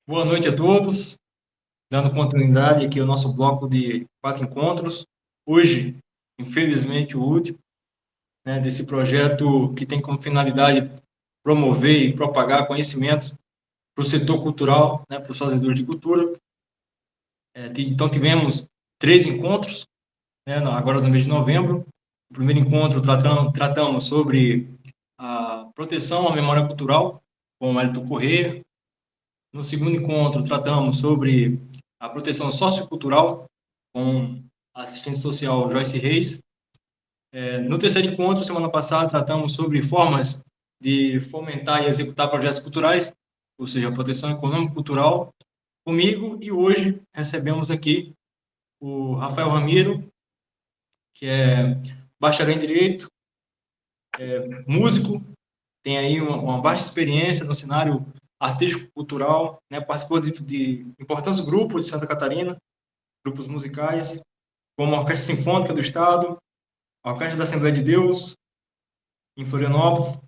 Boa noite a todos, dando continuidade aqui ao nosso bloco de 4 encontros. Hoje, infelizmente, o último, né, desse projeto que tem como finalidade promover e propagar conhecimentos para o setor cultural, né, para os fazedores de cultura. Então, tivemos 3 encontros, né, agora no mês de novembro. O primeiro encontro tratamos sobre a proteção à memória cultural, com o Wellington Corrêa. No segundo encontro, tratamos sobre a proteção sociocultural com a assistente social Joyce Reis. No terceiro encontro, semana passada, tratamos sobre formas de fomentar e executar projetos culturais, ou seja, a proteção econômico-cultural, comigo, e hoje recebemos aqui o Rafael Ramiro, que é bacharel em Direito, músico, tem aí uma vasta experiência no cenário artístico-cultural, né? Participou de importantes grupos de Santa Catarina, grupos musicais, como a Orquestra Sinfônica do Estado, a Orquestra da Assembleia de Deus, em Florianópolis,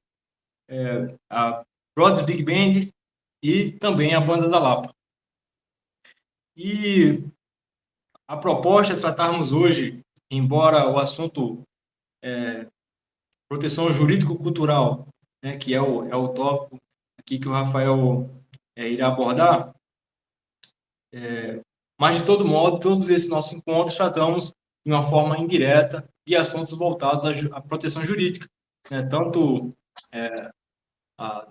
a Broadway Big Band e também a Banda da Lapa. E a proposta é tratarmos hoje, embora o assunto proteção jurídico-cultural, né, que é o tópico aqui que o Rafael irá abordar, mas, de todo modo, todos esses nossos encontros tratamos de uma forma indireta de assuntos voltados à proteção jurídica, né? Tanto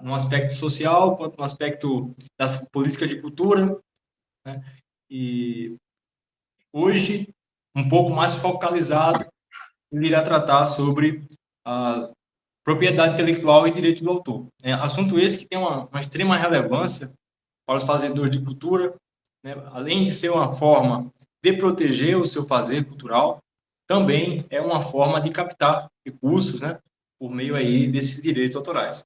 no aspecto social, quanto no aspecto das políticas de cultura, né? E hoje, um pouco mais focalizado, ele irá tratar sobre a propriedade intelectual e direito do autor. Assunto esse que tem uma extrema relevância para os fazedores de cultura, né? Além de ser uma forma de proteger o seu fazer cultural, também é uma forma de captar recursos, né, por meio aí desses direitos autorais.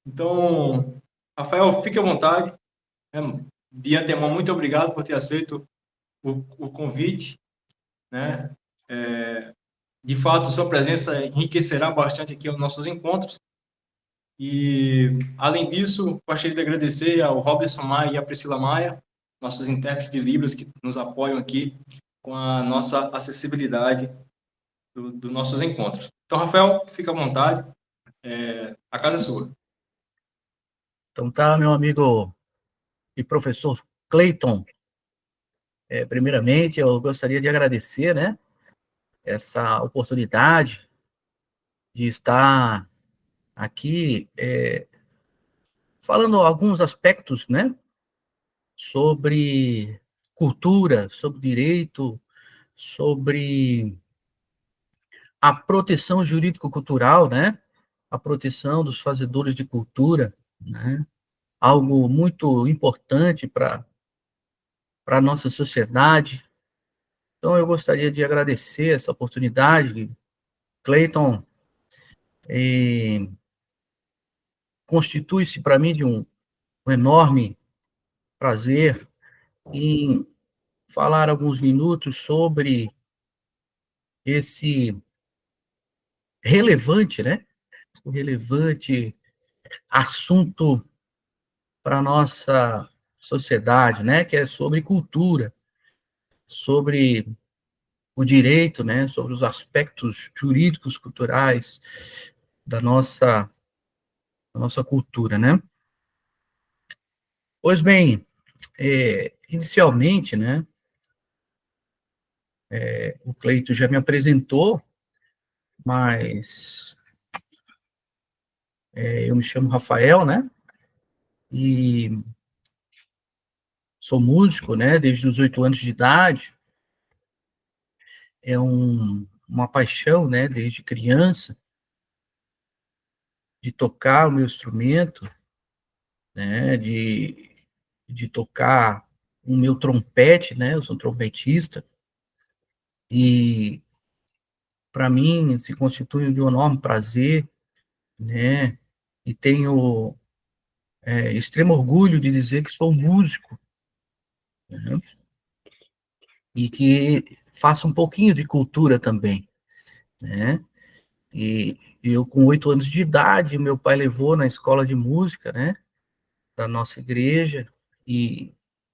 Então, Rafael, fique à vontade, né? De antemão, muito obrigado por ter aceito o convite, né? De fato, sua presença enriquecerá bastante aqui os nossos encontros. E, além disso, gostaria de agradecer ao Robson Maia e à Priscila Maia, nossos intérpretes de Libras que nos apoiam aqui com a nossa acessibilidade dos nossos encontros. Então, Rafael, fica à vontade, a casa é sua. Então tá, meu amigo e professor Clayton. Primeiramente, eu gostaria de agradecer, né, essa oportunidade de estar aqui falando alguns aspectos, né, sobre cultura, sobre direito, sobre a proteção jurídico-cultural, né, a proteção dos fazedores de cultura, né, algo muito importante para a nossa sociedade. Então, eu gostaria de agradecer essa oportunidade, Clayton, constitui-se para mim de um enorme prazer em falar alguns minutos sobre esse relevante, né? Relevante assunto para a nossa sociedade, né? Que é sobre cultura, sobre o direito, né? Sobre os aspectos jurídicos, culturais da nossa cultura, né? Pois bem, inicialmente, né? O Cleito já me apresentou, mas eu me chamo Rafael, né? E sou músico, né? Desde os 8 anos de idade. É uma paixão, né? Desde criança, de tocar o meu instrumento, né? De tocar o meu trompete, né? Eu sou trompetista. E para mim se constitui de um enorme prazer, né? E tenho extremo orgulho de dizer que sou músico, né? E que faço um pouquinho de cultura também, né? E eu, com 8 anos de idade, meu pai levou na escola de música, né, da nossa igreja, E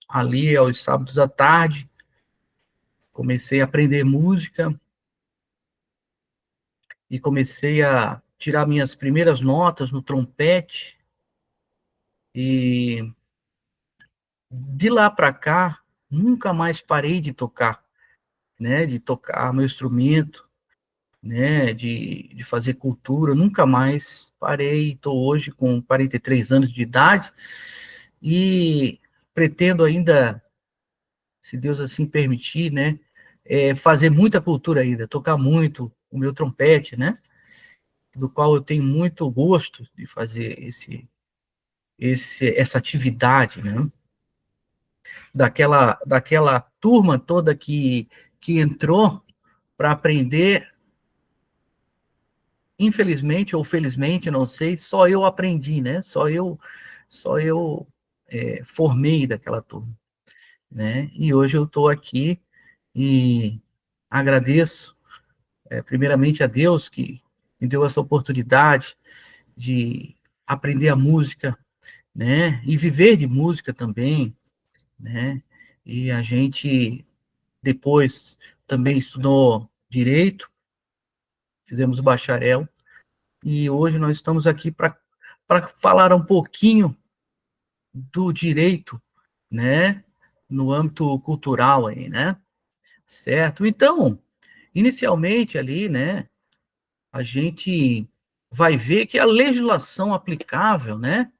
ali, aos sábados à tarde, comecei a aprender música e comecei a tirar minhas primeiras notas no trompete. E de lá para cá, nunca mais parei de tocar, né? De tocar meu instrumento, né? De fazer cultura, nunca mais parei. Estou hoje com 43 anos de idade e pretendo ainda, se Deus assim permitir, né? Fazer muita cultura ainda, tocar muito o meu trompete, né? Do qual eu tenho muito gosto de fazer essa atividade, né? Daquela turma toda que entrou para aprender, infelizmente ou felizmente, não sei, só eu aprendi, né? Só eu formei daquela turma, né? E hoje eu estou aqui e agradeço, primeiramente a Deus que me deu essa oportunidade de aprender a música, né? E viver de música também, né? E a gente depois também estudou direito, fizemos bacharel, e hoje nós estamos aqui para falar um pouquinho do direito, né? No âmbito cultural aí, né? Certo? Então, inicialmente ali, né? A gente vai ver que a legislação aplicável, né?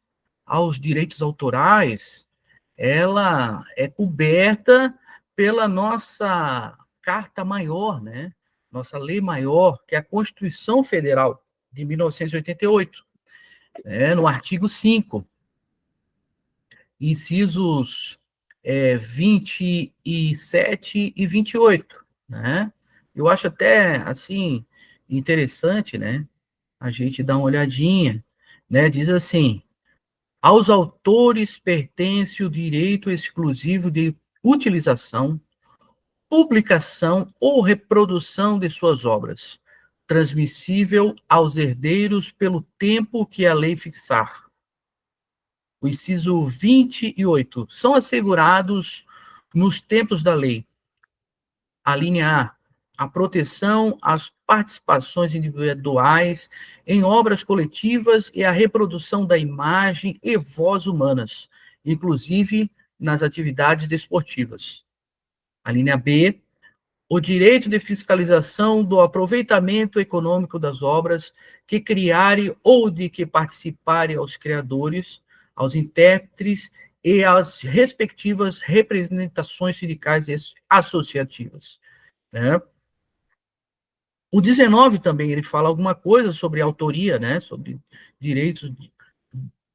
Aos direitos autorais, ela é coberta pela nossa Carta Maior, né? Nossa lei maior, que é a Constituição Federal de 1988, né? No artigo 5, incisos 27 e 28, né? Eu acho até, assim, interessante, né? A gente dar uma olhadinha, né? Diz assim: aos autores pertence o direito exclusivo de utilização, publicação ou reprodução de suas obras, transmissível aos herdeiros pelo tempo que a lei fixar. O inciso 28. São assegurados nos tempos da lei. A linha A. A proteção às participações individuais em obras coletivas e a reprodução da imagem e voz humanas, inclusive nas atividades desportivas. A linha B. O direito de fiscalização do aproveitamento econômico das obras que criarem ou de que participarem aos criadores, aos intérpretes e às respectivas representações sindicais e associativas, né? O 19 também, ele fala alguma coisa sobre autoria, né, sobre direitos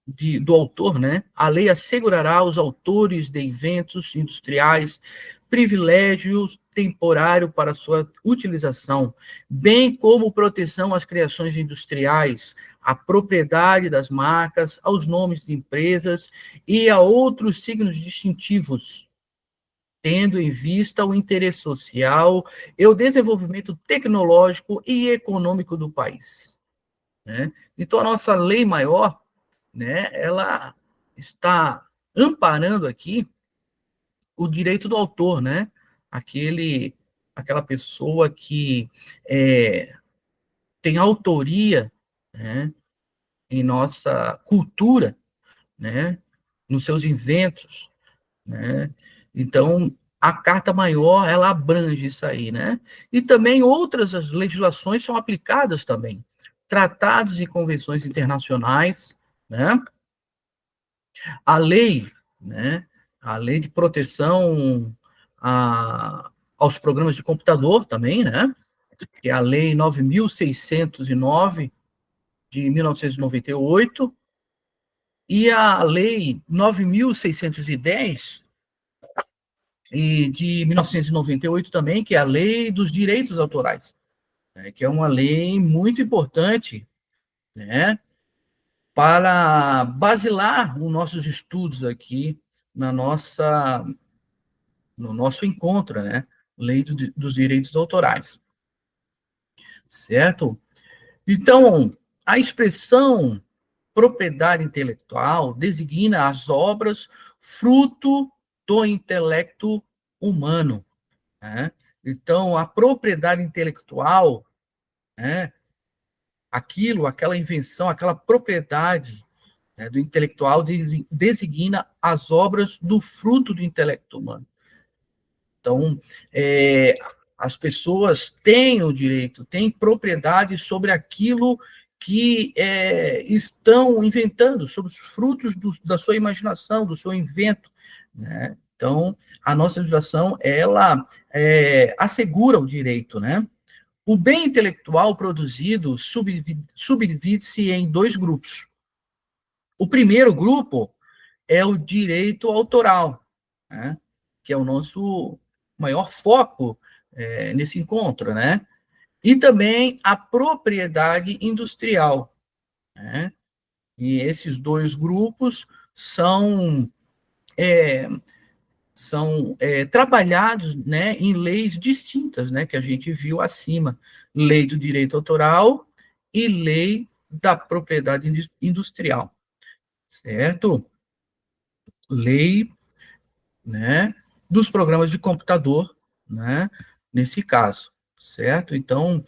do autor, né? A lei assegurará aos autores de eventos industriais privilégios temporário para sua utilização, bem como proteção às criações industriais, à propriedade das marcas, aos nomes de empresas e a outros signos distintivos, tendo em vista o interesse social e o desenvolvimento tecnológico e econômico do país, né? Então, a nossa lei maior, né, ela está amparando aqui o direito do autor, né? Aquela pessoa que tem autoria, né, em nossa cultura, né, nos seus inventos, né? Então, a Carta Maior, ela abrange isso aí, né? E também outras as legislações são aplicadas também. Tratados e convenções internacionais, né? A lei, né? A lei de proteção aos programas de computador também, né? Que é a Lei 9.609 de 1998 e a Lei 9.610 de 1998 também, que é a Lei dos Direitos Autorais, né? Que é uma lei muito importante, né? Para basilar os nossos estudos aqui no nosso encontro, né? Lei dos direitos autorais, certo? Então, a expressão propriedade intelectual designa as obras, fruto do intelecto humano, né? Então, a propriedade intelectual, né, aquela invenção, aquela propriedade, né, do intelectual designa as obras do fruto do intelecto humano. Então, as pessoas têm o direito, têm propriedade sobre aquilo que estão inventando, sobre os frutos da sua imaginação, do seu invento, né? Então, a nossa legislação, ela assegura o direito, né? O bem intelectual produzido subdivide-se em dois grupos. O primeiro grupo é o direito autoral, né? Que é o nosso maior foco nesse encontro, né? E também a propriedade industrial, né? E esses dois grupos são trabalhados, né, em leis distintas, né, que a gente viu acima, lei do direito autoral e lei da propriedade industrial, certo? Lei, né, dos programas de computador, né, nesse caso, certo? Então,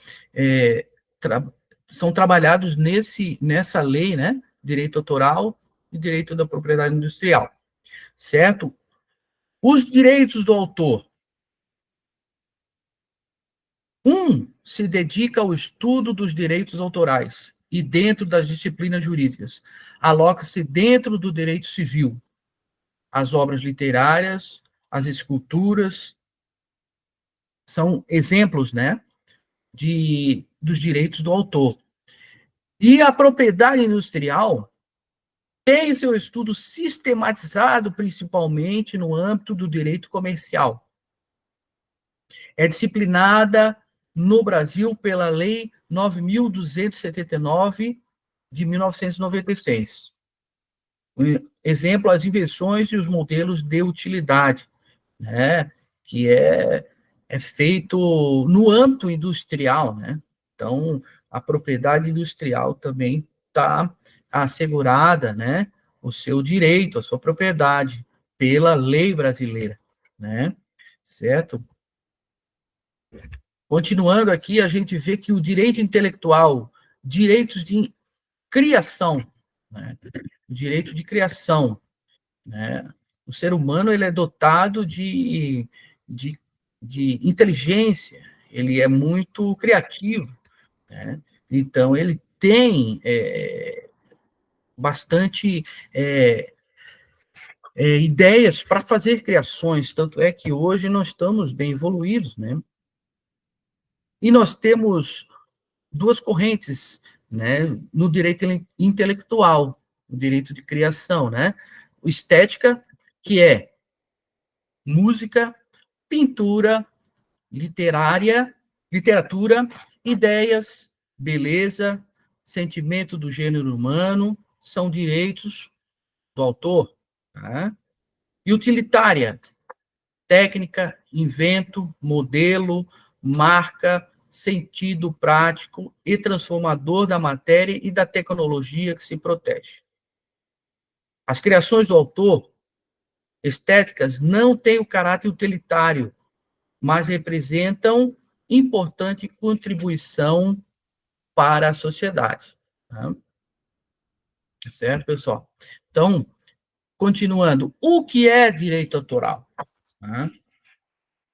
tra são trabalhados nessa lei, né, direito autoral e direito da propriedade industrial, certo? Os direitos do autor. Se dedica ao estudo dos direitos autorais e dentro das disciplinas jurídicas. Aloca-se dentro do direito civil. As obras literárias, as esculturas, são exemplos, né, dos direitos do autor. E a propriedade industrial tem seu estudo sistematizado principalmente no âmbito do direito comercial. É disciplinada no Brasil pela Lei 9.279 de 1996. Exemplo, as invenções e os modelos de utilidade, né, que é feito no âmbito industrial, né? Então, a propriedade industrial também está assegurada, né, o seu direito, a sua propriedade, pela lei brasileira, né? Certo? Continuando aqui, a gente vê que o direito intelectual, direitos de criação, né? O direito de criação, né? O ser humano ele é dotado de, de inteligência, ele é muito criativo, né? Então, ele tem bastante ideias para fazer criações, tanto é que hoje nós estamos bem evoluídos, né? E nós temos duas correntes, né, no direito intelectual, o direito de criação, né? O estética, que é música, pintura, literatura, ideias, beleza, sentimento do gênero humano, são direitos do autor, tá? E utilitária, técnica, invento, modelo, marca, sentido prático e transformador da matéria e da tecnologia que se protege. As criações do autor, estéticas, não têm o caráter utilitário, mas representam importante contribuição para a sociedade. Tá? Certo, pessoal? Então, continuando, o que é direito autoral? Tá?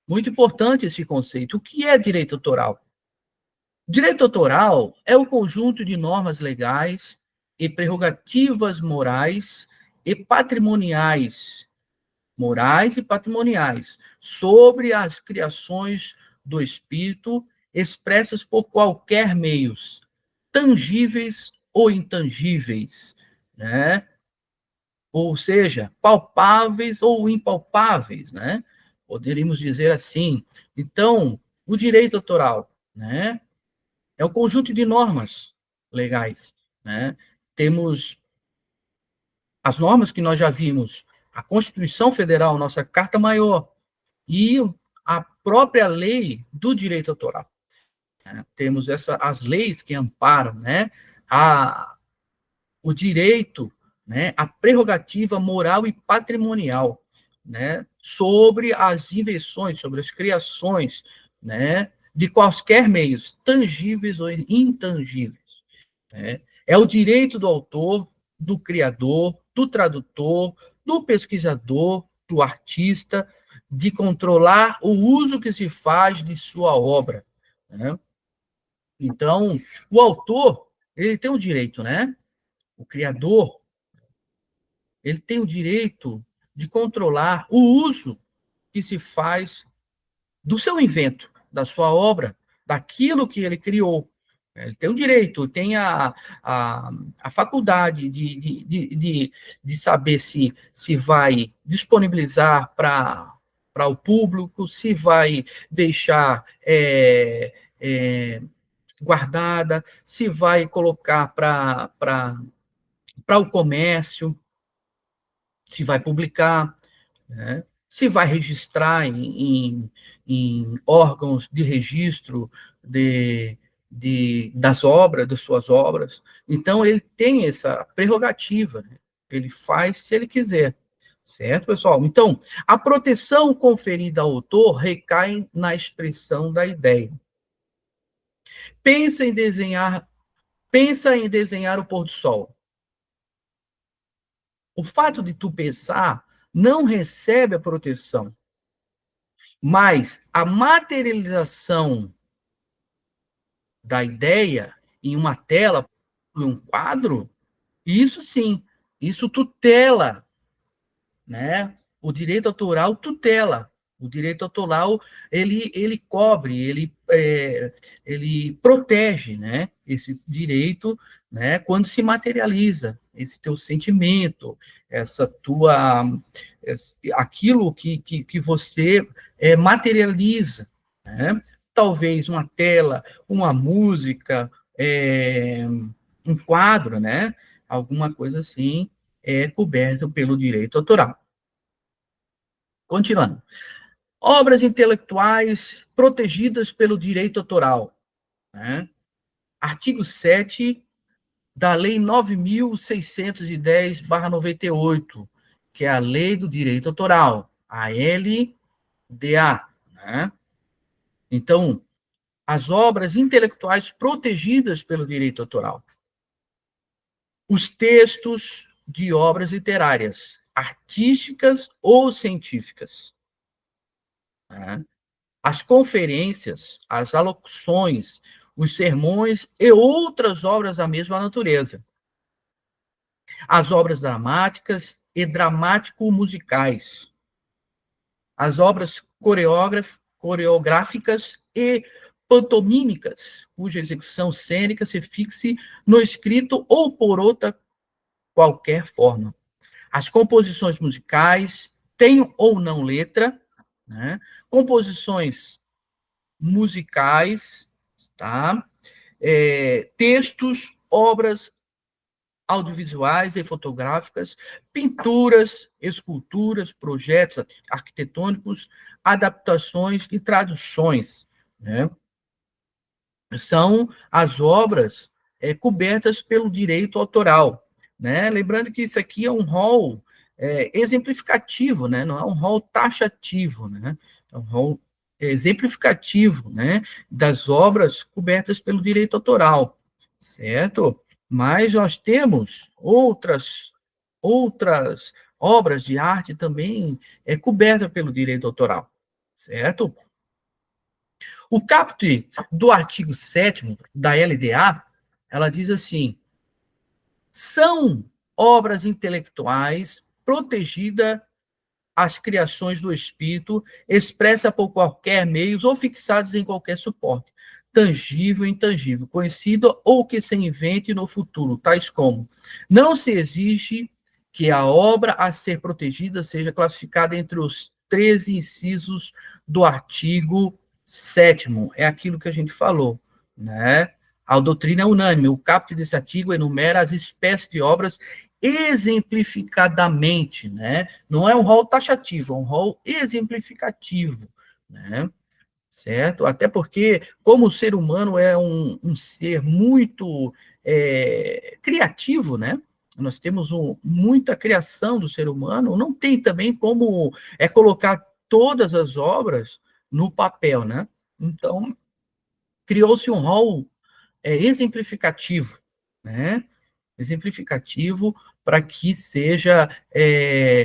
Muito importante esse conceito. O que é direito autoral? Direito autoral é o conjunto de normas legais e prerrogativas morais e patrimoniais, sobre as criações do espírito expressas por qualquer meios, tangíveis ou intangíveis, né? Ou seja, palpáveis ou impalpáveis, né? Poderíamos dizer assim. Então, o direito autoral, né, é o conjunto de normas legais, né? Temos as normas que nós já vimos, a Constituição Federal, nossa Carta Maior, e a própria lei do direito autoral. Né? Temos as leis que amparam, né, o direito né, a prerrogativa moral e patrimonial, né, sobre as invenções, sobre as criações, né, de quaisquer meios, tangíveis ou intangíveis. Né? É o direito do autor, do criador, do tradutor, do pesquisador, do artista, de controlar o uso que se faz de sua obra. Né? Então, o autor, ele tem o direito, né? O criador, ele tem o direito de controlar o uso que se faz do seu invento, da sua obra, daquilo que ele criou. Ele tem o direito, tem a faculdade de saber se vai disponibilizar para o público, se vai deixar guardada, se vai colocar para o comércio, se vai publicar, né? Se vai registrar em órgãos de registro das obras, das suas obras. Então, ele tem essa prerrogativa, né? Ele faz se ele quiser. Certo, pessoal? Então, a proteção conferida ao autor recai na expressão da ideia. Pensa em desenhar o pôr do sol. O fato de tu pensar não recebe a proteção, mas a materialização da ideia em uma tela, em um quadro, isso sim, isso tutela, né? O direito autoral tutela. O direito autoral, ele cobre, ele protege, né? Esse direito, né? Quando se materializa esse teu sentimento, essa tua, aquilo que você materializa, né? Talvez uma tela, uma música, um quadro, né? Alguma coisa assim é coberto pelo direito autoral. Continuando. Obras intelectuais protegidas pelo direito autoral. Né? Artigo 7 da Lei 9.610/98, que é a Lei do Direito Autoral, a LDA. Né? Então, as obras intelectuais protegidas pelo direito autoral. Os textos de obras literárias, artísticas ou científicas. Né? As conferências, as alocuções, os sermões e outras obras da mesma natureza. As obras dramáticas e dramático-musicais. As obras coreográficas e pantomímicas, cuja execução cênica se fixe no escrito ou por outra qualquer forma. As composições musicais, têm ou não letra, né? Composições musicais, tá? Textos, obras audiovisuais e fotográficas, pinturas, esculturas, projetos arquitetônicos, adaptações e traduções, né? São as obras cobertas pelo direito autoral, né? Lembrando que isso aqui é um rol exemplificativo, né? Não é um rol taxativo, né? É um rol exemplificativo, né? Das obras cobertas pelo direito autoral, certo? Mas nós temos outras obras de arte também cobertas pelo direito autoral, certo? O caput do artigo 7º da LDA, ela diz assim: são obras intelectuais protegidas as criações do espírito, expressa por qualquer meios ou fixadas em qualquer suporte, tangível e intangível, conhecido ou que se invente no futuro, tais como: não se exige que a obra a ser protegida seja classificada entre os 13 incisos do artigo 7º, é aquilo que a gente falou, né? A doutrina é unânime, o caput desse artigo enumera as espécies de obras exemplificadamente, né? Não é um rol taxativo, é um rol exemplificativo, né? Certo? Até porque, como o ser humano é um ser muito criativo, né? nós temos muita criação do ser humano, não tem também como colocar todas as obras no papel, né? Então, criou-se um rol exemplificativo, né? Exemplificativo para que seja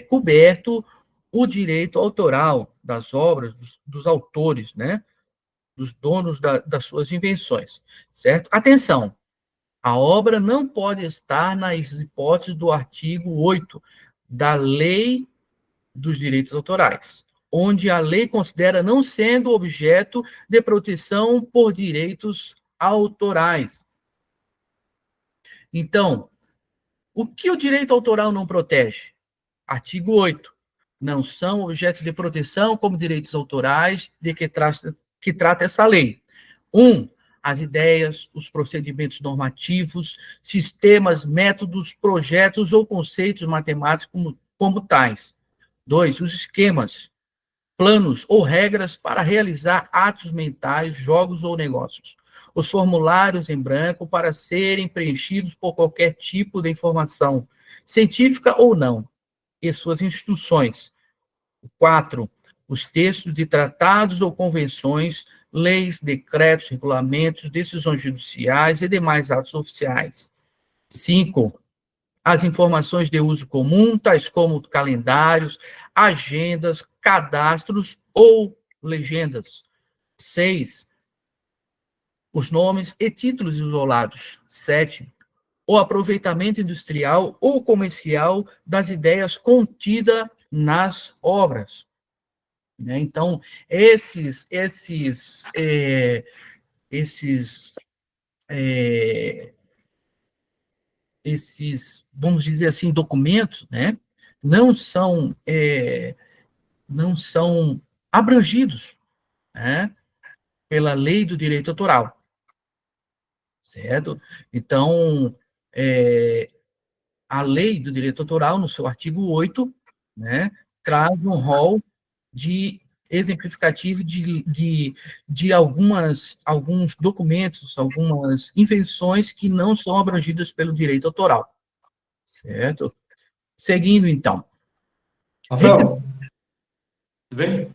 coberto o direito autoral das obras, dos autores, né? Dos donos das suas invenções, certo? Atenção, a obra não pode estar nas hipóteses do artigo 8 da Lei dos Direitos Autorais, onde a lei considera não sendo objeto de proteção por direitos autorais. Então, o que o direito autoral não protege? Artigo 8. Não são objetos de proteção como direitos autorais de que trata essa lei. 1. As ideias, os procedimentos normativos, sistemas, métodos, projetos ou conceitos matemáticos como tais. 2. Os esquemas, planos ou regras para realizar atos mentais, jogos ou negócios. Os formulários em branco para serem preenchidos por qualquer tipo de informação, científica ou não, e suas instruções. 4. Os textos de tratados ou convenções, leis, decretos, regulamentos, decisões judiciais e demais atos oficiais. 5. As informações de uso comum, tais como calendários, agendas, cadastros ou legendas. 6. Os nomes e títulos isolados. 7. O aproveitamento industrial ou comercial das ideias contidas nas obras. Então, vamos dizer assim, documentos, né, não são, não são abrangidos, né, pela lei do direito autoral, certo? Então, a lei do direito autoral, no seu artigo 8, né, traz um rol de exemplificativo de alguns documentos, algumas invenções que não são abrangidas pelo direito autoral, certo? Seguindo, então. Rafael, tudo bem?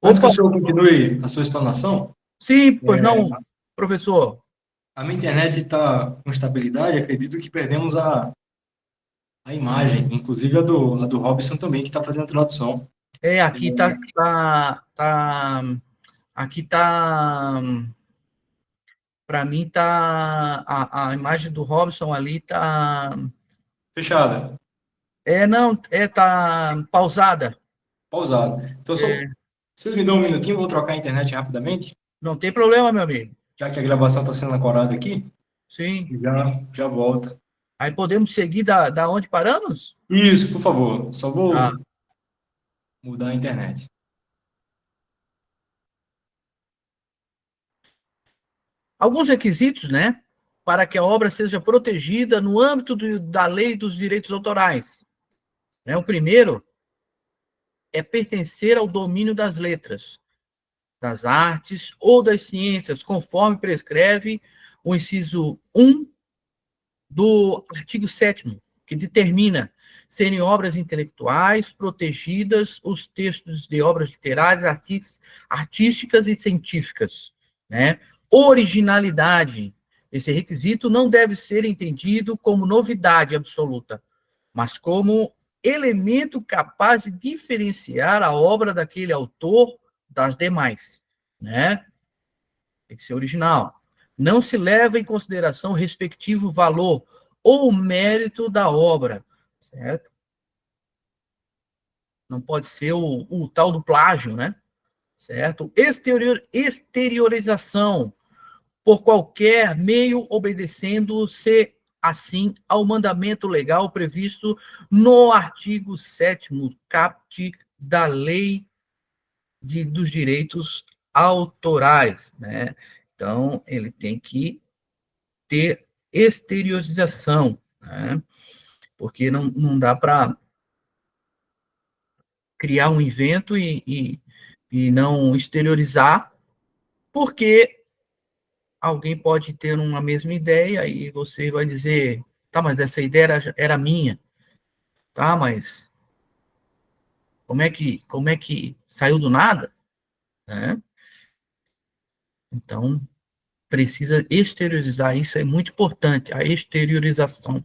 Antes que Opa, o senhor continue a sua explanação, sim, pois não, professor. a minha internet está com instabilidade, acredito que perdemos a imagem, inclusive a do Robson também, que está fazendo a tradução. Aqui aqui tá, para mim tá, a imagem do Robson ali tá, Fechada, não, tá pausada. pausado. Então, vocês me dão um minutinho, vou trocar a internet rapidamente, Não tem problema, meu amigo. já que a gravação está sendo ancorada aqui, Sim. e já volto. Aí podemos seguir da onde paramos? Isso, por favor, só Tá. vou mudar a internet. Alguns requisitos, né, para que a obra seja protegida no âmbito da lei dos direitos autorais. O primeiro é pertencer ao domínio das letras, das artes ou das ciências, conforme prescreve o inciso 1 do artigo 7º, que determina serem obras intelectuais protegidas os textos de obras literárias, artísticas e científicas, né? Originalidade. Esse requisito não deve ser entendido como novidade absoluta, mas como elemento capaz de diferenciar a obra daquele autor das demais, né? Tem que ser original. Não se leva em consideração o respectivo valor ou mérito da obra, certo? Não pode ser o tal do plágio, né? Certo? Exteriorização por qualquer meio, obedecendo-se, assim, ao mandamento legal previsto no artigo 7º caput da Lei dos Direitos Autorais, né? Então, ele tem que ter exteriorização, né? Porque não dá para criar um invento e não exteriorizar, porque alguém pode ter uma mesma ideia e você vai dizer, Tá, mas essa ideia era minha. Tá, mas como é que saiu do nada? Né? Então, precisa exteriorizar, isso é muito importante, a exteriorização.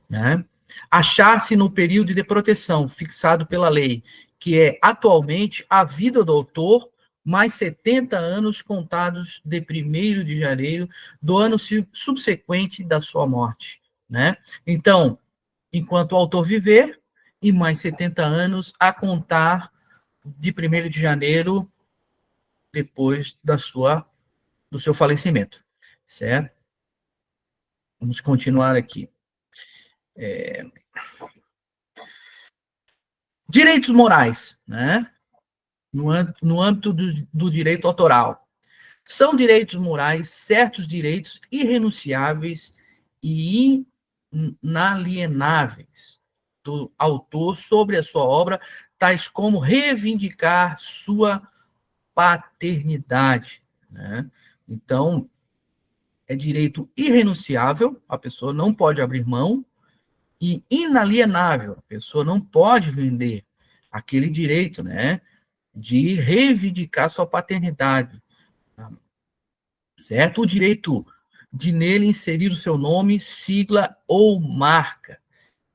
Né? Achar-se no período de proteção fixado pela lei, que é atualmente a vida do autor, mais 70 anos contados de 1º de janeiro do ano subsequente da sua morte. Né? Então, enquanto o autor viver, e mais 70 anos a contar de 1º de janeiro depois do seu falecimento. Certo? Vamos continuar aqui. Direitos morais, né? No âmbito do direito autoral. São direitos morais certos direitos irrenunciáveis e inalienáveis do autor sobre a sua obra, tais como reivindicar sua paternidade. Né? Então, é direito irrenunciável, a pessoa não pode abrir mão, e inalienável, a pessoa não pode vender aquele direito, né, de reivindicar sua paternidade, certo? O direito de nele inserir o seu nome, sigla ou marca,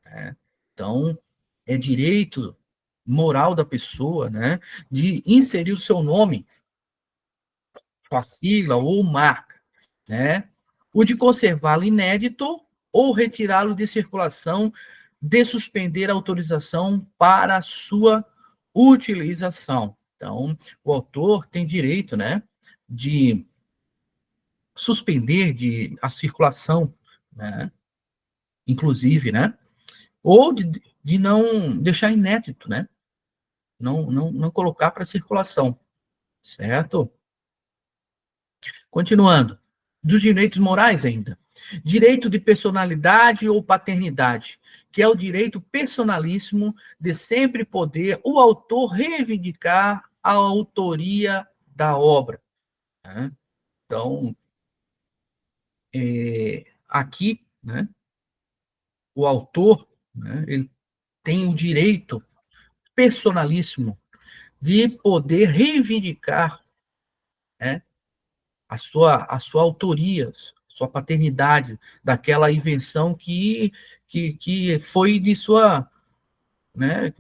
né? Então, é direito moral da pessoa, né, de inserir o seu nome, sua sigla ou marca, né? O de conservá-lo inédito ou retirá-lo de circulação, de suspender a autorização para a sua utilização. Então, o autor tem direito, né, de suspender a circulação, né, inclusive, né, ou de não deixar inédito, né, não colocar para circulação, certo? Continuando, dos direitos morais ainda. Direito de personalidade ou paternidade, que é o direito personalíssimo de sempre poder o autor reivindicar a autoria da obra. Né? Então, aqui, né, o autor, né, ele tem o direito personalíssimo de poder reivindicar, né, a sua autoria, sua paternidade, daquela invenção que foi de sua, né,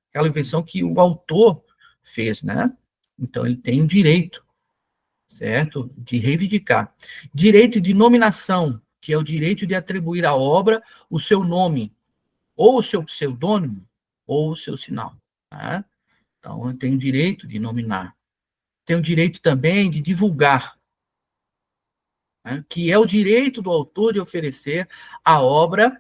aquela invenção que o autor fez, né? Então, ele tem o direito, certo? De reivindicar. Direito de nominação, que é o direito de atribuir à obra o seu nome, ou o seu pseudônimo, ou o seu sinal, tá? Então, ele tem o direito de nominar. Tem o direito também de divulgar, né, que é o direito do autor de oferecer a obra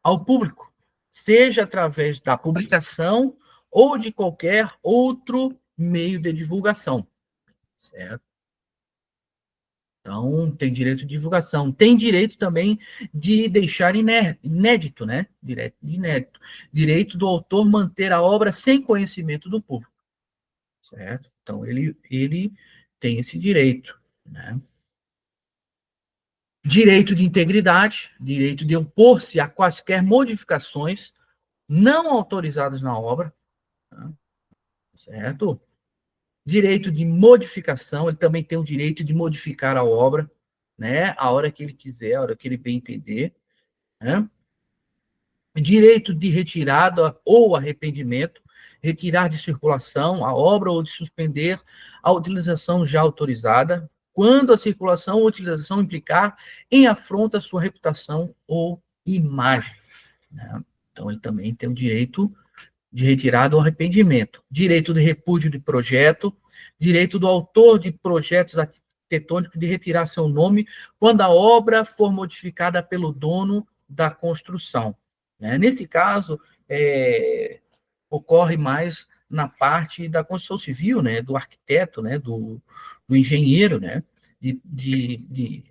ao público, seja através da publicação ou de qualquer outro meio de divulgação, certo? Então, tem direito de divulgação. Tem direito também de deixar inédito, né? Direito de inédito. Direito do autor manter a obra sem conhecimento do público, certo? Então, ele tem esse direito, né? Direito de integridade, direito de opor-se a quaisquer modificações não autorizadas na obra, tá? Certo? Direito de modificação, ele também tem o direito de modificar a obra, né? A hora que ele quiser, a hora que ele bem entender, né? Direito de retirada ou arrependimento, retirar de circulação a obra ou de suspender a utilização já autorizada, quando a circulação ou utilização implicar em afronta à sua reputação ou imagem, né? Então, ele também tem o direito de retirada ou arrependimento. Direito de repúdio de projeto, direito do autor de projetos arquitetônicos de retirar seu nome quando a obra for modificada pelo dono da construção. Né? Nesse caso, ocorre mais na parte da construção civil, né, do arquiteto, né, do engenheiro, né, de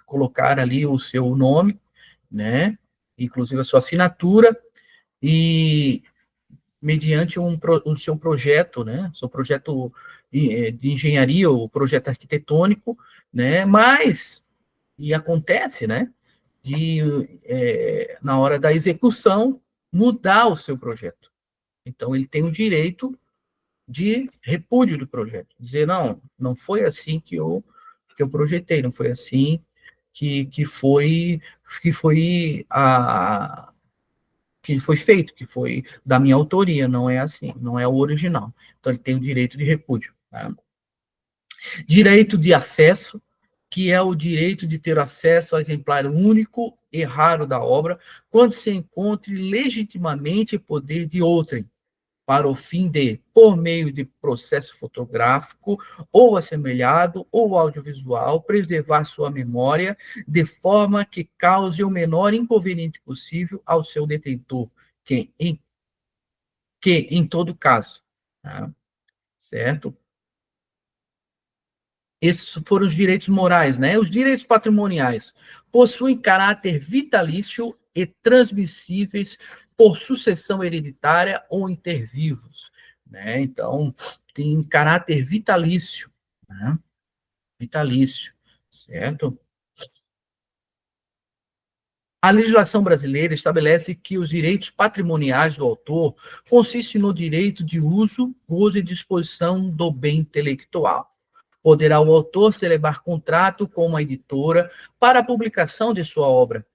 colocar ali o seu nome, né, inclusive a sua assinatura, e mediante o seu projeto, né, seu projeto de engenharia ou projeto arquitetônico, né, mas, e acontece, né, na hora da execução, mudar o seu projeto. Então, ele tem o direito de repúdio do projeto. Dizer, não foi assim que eu projetei, não foi assim que foi feito, que foi da minha autoria, não é assim, não é o original. Então, ele tem o direito de repúdio. Né? Direito de acesso, que é o direito de ter acesso ao exemplar único e raro da obra, quando se encontre legitimamente poder de outrem, para o fim de, por meio de processo fotográfico, ou assemelhado, ou audiovisual, preservar sua memória, de forma que cause o menor inconveniente possível ao seu detentor, que em todo caso, tá? Certo? Esses foram os direitos morais, né? Os direitos patrimoniais possuem caráter vitalício e transmissíveis por sucessão hereditária ou intervivos, né? Então, tem caráter vitalício, né? Vitalício, certo? A legislação brasileira estabelece que os direitos patrimoniais do autor consistem no direito de uso, gozo e disposição do bem intelectual. Poderá o autor celebrar contrato com uma editora para a publicação de sua obra,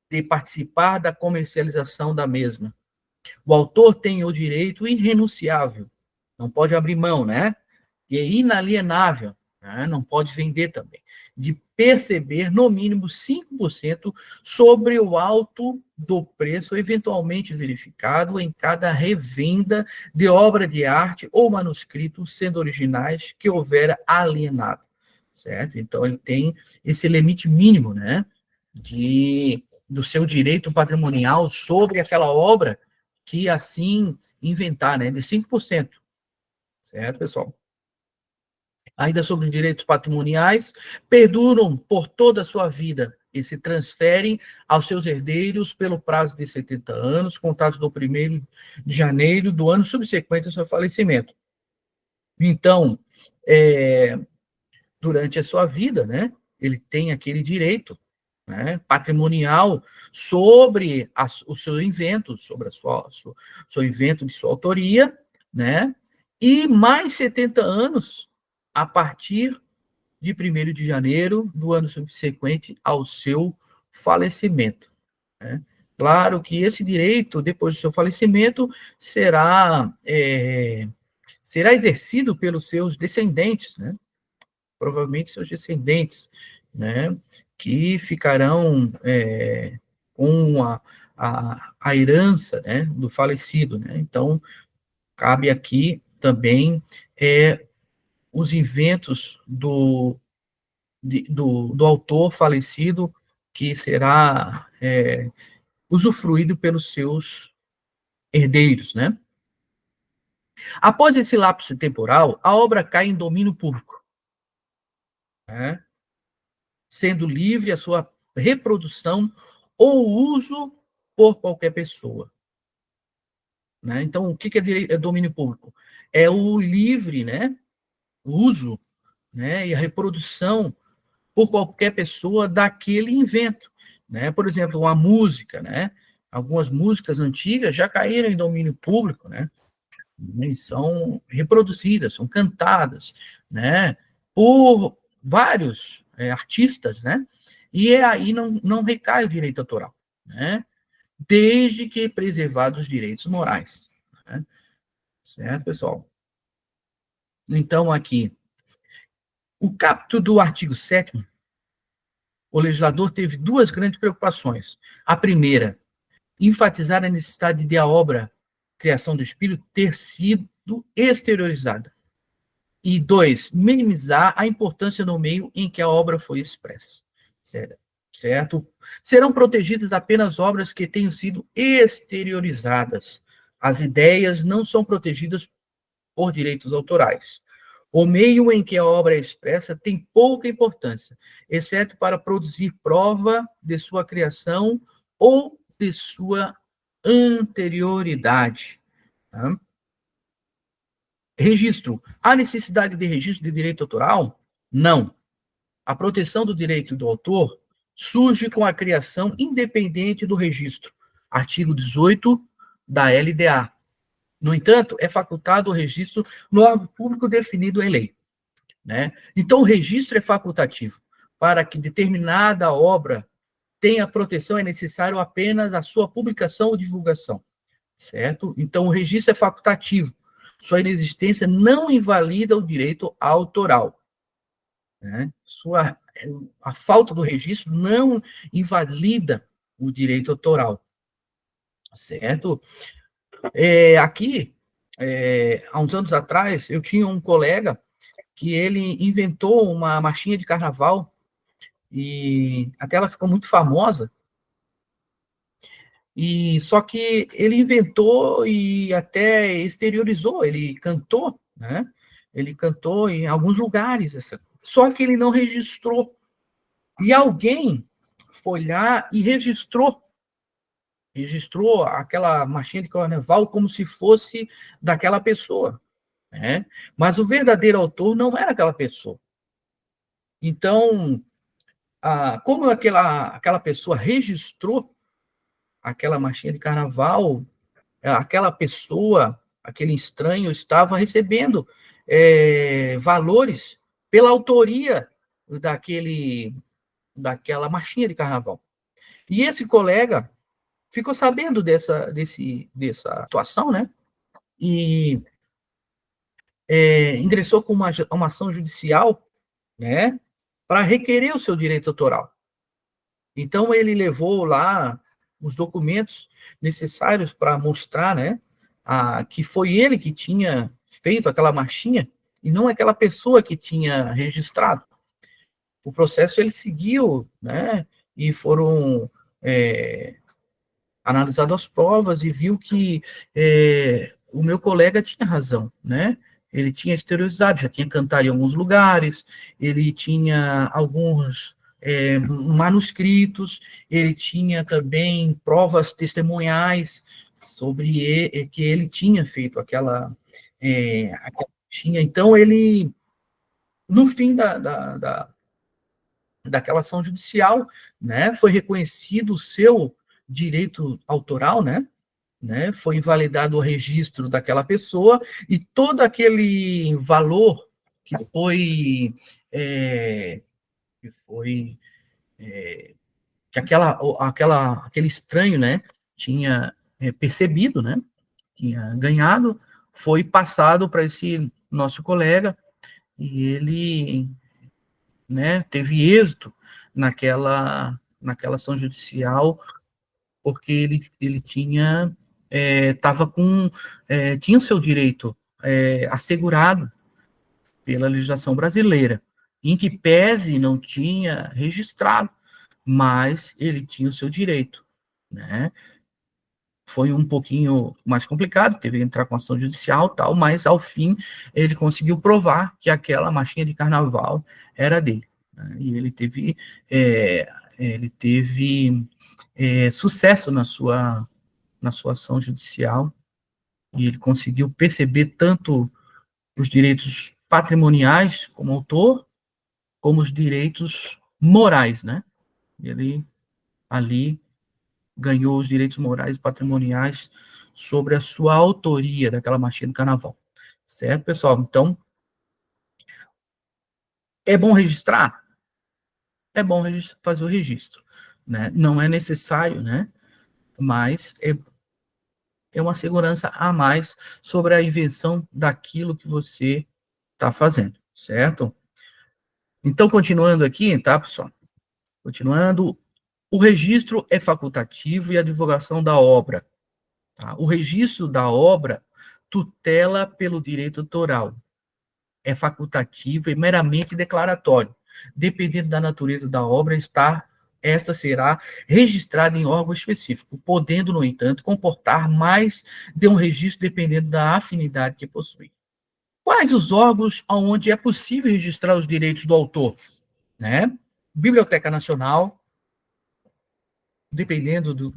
de participar da comercialização da mesma. O autor tem o direito irrenunciável, não pode abrir mão, né? E é inalienável, né? Não pode vender também, de perceber no mínimo 5% sobre o alto do preço eventualmente verificado em cada revenda de obra de arte ou manuscrito, sendo originais, que houver alienado, certo? Então, ele tem esse limite mínimo, né, do seu direito patrimonial sobre aquela obra que assim inventar, né, de 5%, certo, pessoal? Ainda sobre os direitos patrimoniais, perduram por toda a sua vida e se transferem aos seus herdeiros pelo prazo de 70 anos, contados do 1º de janeiro do ano subsequente ao seu falecimento. Então, durante a sua vida, né, ele tem aquele direito, né, patrimonial sobre o seu invento, sobre seu invento de sua autoria, né, e mais 70 anos a partir de 1º de janeiro do ano subsequente ao seu falecimento, né. Claro que esse direito, depois do seu falecimento, será exercido pelos seus descendentes, né, provavelmente seus descendentes, né, que ficarão com a herança, né, do falecido, né. Então, cabe aqui também os inventos do autor falecido, que será usufruído pelos seus herdeiros, né. Após esse lapso temporal, a obra cai em domínio público, né, sendo livre a sua reprodução ou uso por qualquer pessoa, né. Então, o que é domínio público? É o livre, né, uso, né, e a reprodução por qualquer pessoa daquele invento, né. Por exemplo, uma música, né, algumas músicas antigas já caíram em domínio público, né, e são reproduzidas, são cantadas, né, por vários artistas, né, e aí não recai o direito autoral, né, desde que preservados os direitos morais, né, certo, pessoal? Então, aqui, o caput do artigo 7º, o legislador teve duas grandes preocupações. A primeira, enfatizar a necessidade de a obra, criação do espírito, ter sido exteriorizada. E 2, minimizar a importância no meio em que a obra foi expressa. Certo? Serão protegidas apenas obras que tenham sido exteriorizadas. As ideias não são protegidas por direitos autorais. O meio em que a obra é expressa tem pouca importância, exceto para produzir prova de sua criação ou de sua anterioridade. Tá? Registro. Há necessidade de registro de direito autoral? Não. A proteção do direito do autor surge com a criação independente do registro. Artigo 18 da LDA. No entanto, é facultado o registro no órgão público definido em lei, né? Então, o registro é facultativo. Para que determinada obra tenha proteção, é necessário apenas a sua publicação ou divulgação, certo? Então, o registro é facultativo. Sua inexistência não invalida o direito autoral, né? A falta do registro não invalida o direito autoral, certo? Aqui, há uns anos atrás, eu tinha um colega que ele inventou uma marchinha de carnaval e até ela ficou muito famosa. E só que ele inventou e até exteriorizou, ele cantou, né? Ele cantou em alguns lugares, só que ele não registrou. E alguém foi lá e registrou aquela marchinha de carnaval como se fosse daquela pessoa, né? Mas o verdadeiro autor não era aquela pessoa. Então, como aquela pessoa registrou aquela marchinha de carnaval, aquela pessoa, aquele estranho, estava recebendo valores pela autoria daquela marchinha de carnaval. E esse colega ficou sabendo dessa atuação, né? E ingressou com uma ação judicial, né? Para requerer o seu direito autoral. Então, ele levou lá os documentos necessários para mostrar, né, que foi ele que tinha feito aquela marchinha e não aquela pessoa que tinha registrado. O processo ele seguiu, né, e foram analisadas as provas e viu que o meu colega tinha razão, né? Ele tinha exteriorizado, já tinha cantado em alguns lugares, ele tinha alguns manuscritos, ele tinha também provas testemunhais sobre que ele tinha feito aquela tinha. Então, ele, no fim daquela ação judicial, né, foi reconhecido o seu direito autoral, né, foi invalidado o registro daquela pessoa e todo aquele valor que foi que aquele estranho, né, tinha percebido, né, tinha ganhado, foi passado para esse nosso colega e ele, né, teve êxito naquela ação judicial, porque ele tinha tinha o seu direito assegurado pela legislação brasileira, em que pese não tinha registrado, mas ele tinha o seu direito, né? Foi um pouquinho mais complicado, teve que entrar com ação judicial tal, mas ao fim ele conseguiu provar que aquela marchinha de carnaval era dele, né? E ele teve sucesso na sua ação judicial e ele conseguiu perceber tanto os direitos patrimoniais como autor, como os direitos morais, né? Ele ali ganhou os direitos morais e patrimoniais sobre a sua autoria daquela marchinha do carnaval. Certo, pessoal? Então, é bom registrar? É bom fazer o registro, né? Não é necessário, né? Mas é uma segurança a mais sobre a invenção daquilo que você está fazendo, certo? Então, continuando aqui, tá, pessoal? Continuando, o registro é facultativo e a divulgação da obra. Tá? O registro da obra tutela pelo direito autoral. É facultativo e meramente declaratório. Dependendo da natureza da obra, esta será registrada em órgão específico, podendo, no entanto, comportar mais de um registro dependendo da afinidade que possui. Quais os órgãos onde é possível registrar os direitos do autor? Né? Biblioteca Nacional, dependendo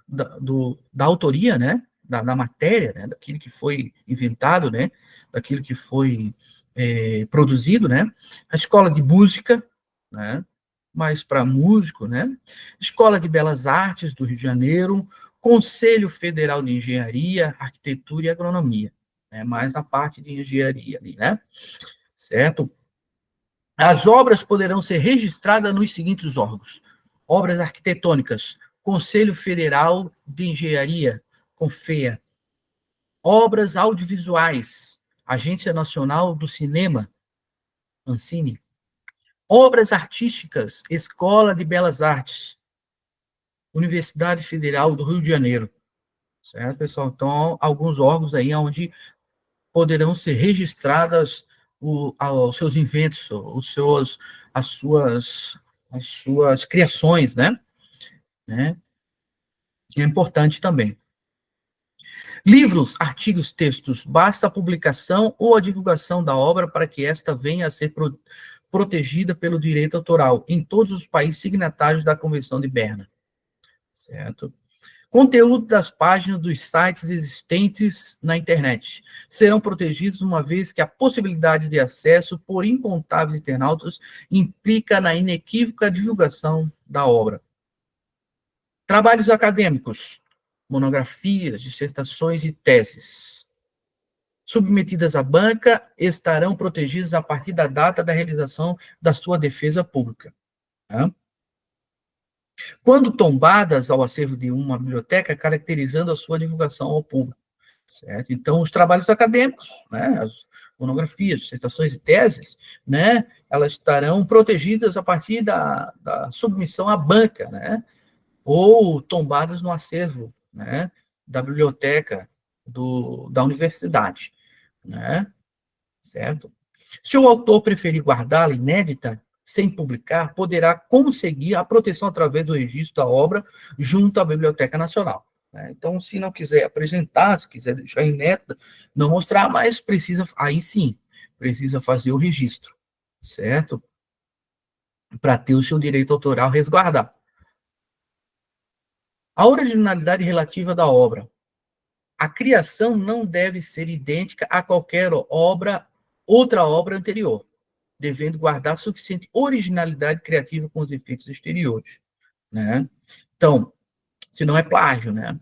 da autoria, né? Da matéria, né? Daquilo que foi inventado, né? Daquilo que foi produzido, né? A escola de música, né? mais para músico, né? Escola de Belas Artes do Rio de Janeiro, Conselho Federal de Engenharia, Arquitetura e Agronomia, né? Mais na parte de engenharia ali, né? Certo? As obras poderão ser registradas nos seguintes órgãos: obras arquitetônicas, Conselho Federal de Engenharia, CONFEA; obras audiovisuais, Agência Nacional do Cinema, Ancine; obras artísticas, Escola de Belas Artes, Universidade Federal do Rio de Janeiro. Certo, pessoal? Então, alguns órgãos aí onde poderão ser registradas os seus inventos, as suas criações, né? Que é importante também. Livros, artigos, textos, basta a publicação ou a divulgação da obra para que esta venha a ser protegida pelo direito autoral em todos os países signatários da Convenção de Berna. Certo? Conteúdo das páginas dos sites existentes na internet serão protegidos, uma vez que a possibilidade de acesso por incontáveis internautas implica na inequívoca divulgação da obra. Trabalhos acadêmicos, monografias, dissertações e teses submetidas à banca estarão protegidas a partir da data da realização da sua defesa pública. Tá? Quando tombadas ao acervo de uma biblioteca, caracterizando a sua divulgação ao público. Certo? Então, os trabalhos acadêmicos, né, as monografias, dissertações e teses, né, elas estarão protegidas a partir da submissão à banca, né, ou tombadas no acervo, né, da biblioteca da universidade, né, certo? Se o autor preferir guardá-la inédita, sem publicar, poderá conseguir a proteção através do registro da obra junto à Biblioteca Nacional. Né? Então, se não quiser apresentar, se quiser deixar inédita, não mostrar, mas precisa, aí sim, precisa fazer o registro, certo? Para ter o seu direito autoral resguardado. A originalidade relativa da obra. A criação não deve ser idêntica a qualquer outra obra anterior, devendo guardar suficiente originalidade criativa com os efeitos exteriores, né? Então, se não é plágio, né?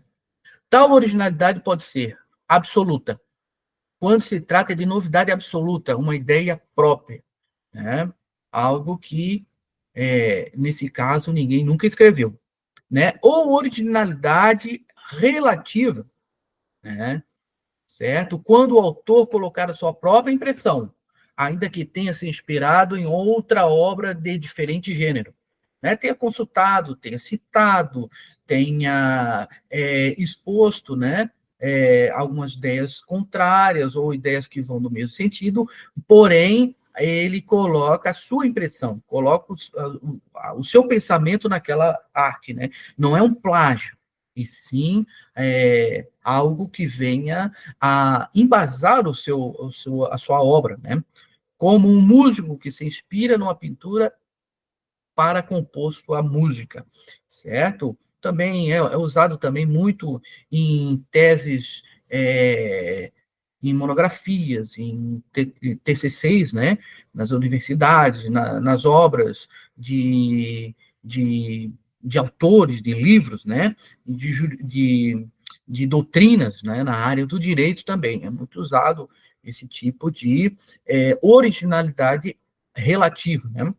Tal originalidade pode ser absoluta, quando se trata de novidade absoluta, uma ideia própria, né? Algo que, nesse caso, ninguém nunca escreveu, né? Ou originalidade relativa, né? Certo? Quando o autor colocar a sua própria impressão, ainda que tenha se inspirado em outra obra de diferente gênero, né? Tenha consultado, tenha citado, tenha exposto, né? Algumas ideias contrárias ou ideias que vão no mesmo sentido, porém, ele coloca a sua impressão, coloca o seu pensamento naquela arte, né? Não é um plágio, e sim algo que venha a embasar a sua obra, né? Como um músico que se inspira numa pintura para compor sua música, certo? Também é usado também muito em teses, em monografias, em TCCs, né? Nas universidades, nas obras de autores, de livros, né? De doutrinas, né? Na área do direito também. É muito usado esse tipo de originalidade relativa, né?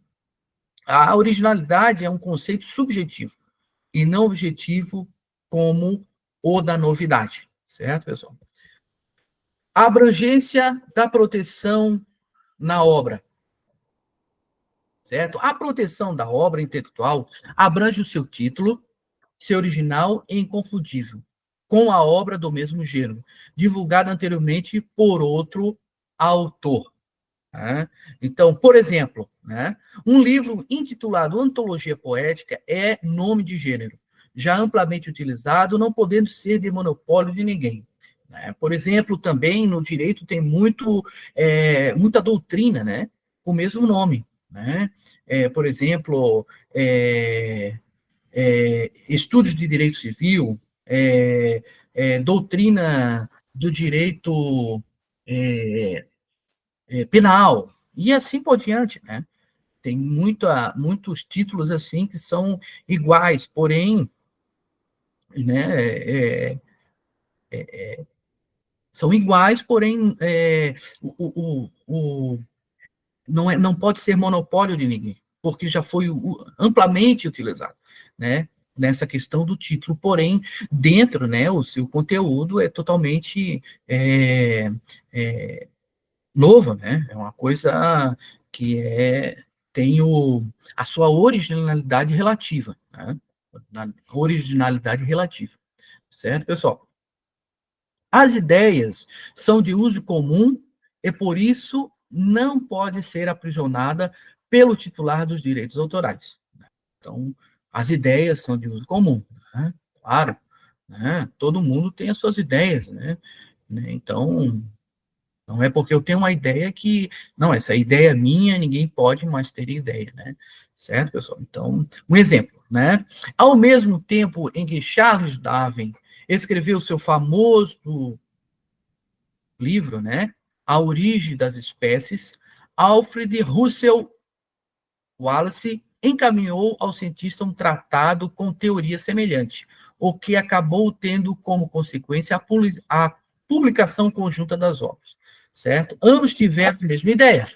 A originalidade é um conceito subjetivo e não objetivo como o da novidade, certo, pessoal? A abrangência da proteção na obra, certo? A proteção da obra intelectual abrange o seu título, seu original e inconfundível, com a obra do mesmo gênero, divulgada anteriormente por outro autor. Né? Então, por exemplo, né, um livro intitulado Antologia Poética é nome de gênero, já amplamente utilizado, não podendo ser de monopólio de ninguém. Né? Por exemplo, também no direito tem muita doutrina, né, com o mesmo nome. Né? Por exemplo, estudos de direito civil, doutrina do direito penal, e assim por diante, né? Tem muitos títulos assim que são iguais, porém, né, são iguais, porém, não pode ser monopólio de ninguém, porque já foi amplamente utilizado, né, nessa questão do título, porém, dentro, né, o seu conteúdo é totalmente novo, né, é uma coisa que tem a sua originalidade relativa, né, originalidade relativa, certo, pessoal? As ideias são de uso comum e, por isso, não pode ser aprisionada pelo titular dos direitos autorais. Então, as ideias são de uso comum, né? Claro, né? Todo mundo tem as suas ideias, né? Então, não é porque eu tenho uma ideia que, não, essa ideia é minha, ninguém pode mais ter ideia, né? Certo, pessoal? Então, um exemplo, né? Ao mesmo tempo em que Charles Darwin escreveu seu famoso livro, né? A Origem das Espécies, Alfred Russel Wallace encaminhou ao cientista um tratado com teoria semelhante, o que acabou tendo como consequência a publicação conjunta das obras, certo? Ambos tiveram a mesma ideia,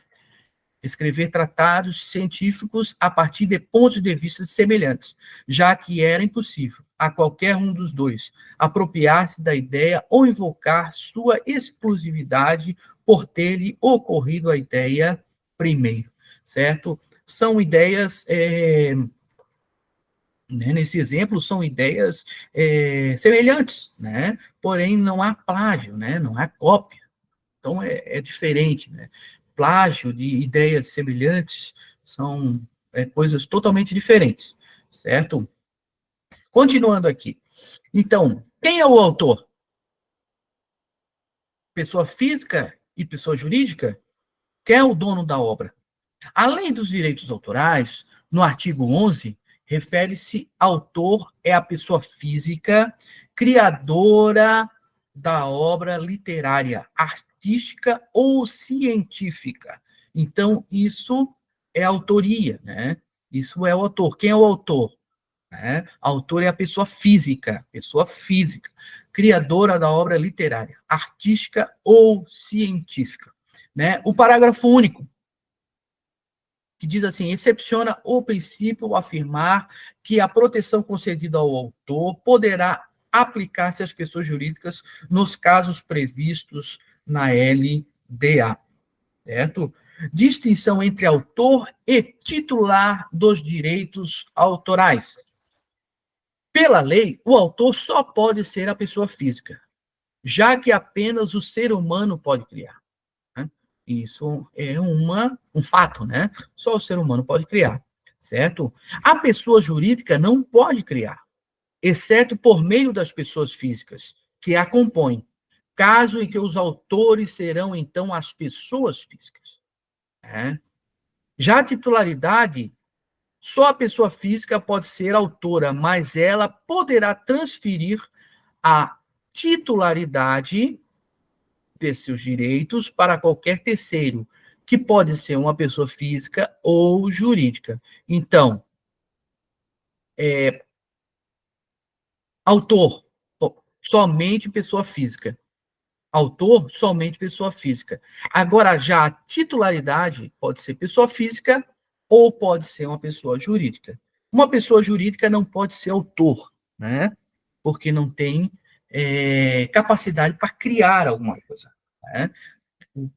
escrever tratados científicos a partir de pontos de vista semelhantes, já que era impossível a qualquer um dos dois apropriar-se da ideia ou invocar sua exclusividade por ter-lhe ocorrido a ideia primeiro, certo? São ideias, né, nesse exemplo, são ideias semelhantes, né? Porém, não há plágio, né? Não há cópia. Então, é diferente, né? Plágio de ideias semelhantes são coisas totalmente diferentes, certo? Continuando aqui. Então, quem é o autor? Pessoa física e pessoa jurídica? Quem é o dono da obra? Além dos direitos autorais, no artigo 11, refere-se autor é a pessoa física criadora da obra literária, artística ou científica. Então, isso é autoria, né? Isso é o autor. Quem é o autor? Autor é a pessoa física, criadora da obra literária, artística ou científica. Né? O parágrafo único, que diz assim, excepciona o princípio ao afirmar que a proteção concedida ao autor poderá aplicar-se às pessoas jurídicas nos casos previstos na LDA, certo? Distinção entre autor e titular dos direitos autorais. Pela lei, o autor só pode ser a pessoa física, já que apenas o ser humano pode criar. Né? Isso é um fato, né? Só o ser humano pode criar, certo? A pessoa jurídica não pode criar, exceto por meio das pessoas físicas que a compõem, caso em que os autores serão, então, as pessoas físicas. Né? Já a titularidade, só a pessoa física pode ser autora, mas ela poderá transferir a titularidade de seus direitos para qualquer terceiro, que pode ser uma pessoa física ou jurídica. Então, autor, somente pessoa física. Autor, somente pessoa física. Agora, já a titularidade pode ser pessoa física ou pode ser uma pessoa jurídica. Uma pessoa jurídica não pode ser autor, né? Porque não tem capacidade para criar alguma coisa. Né?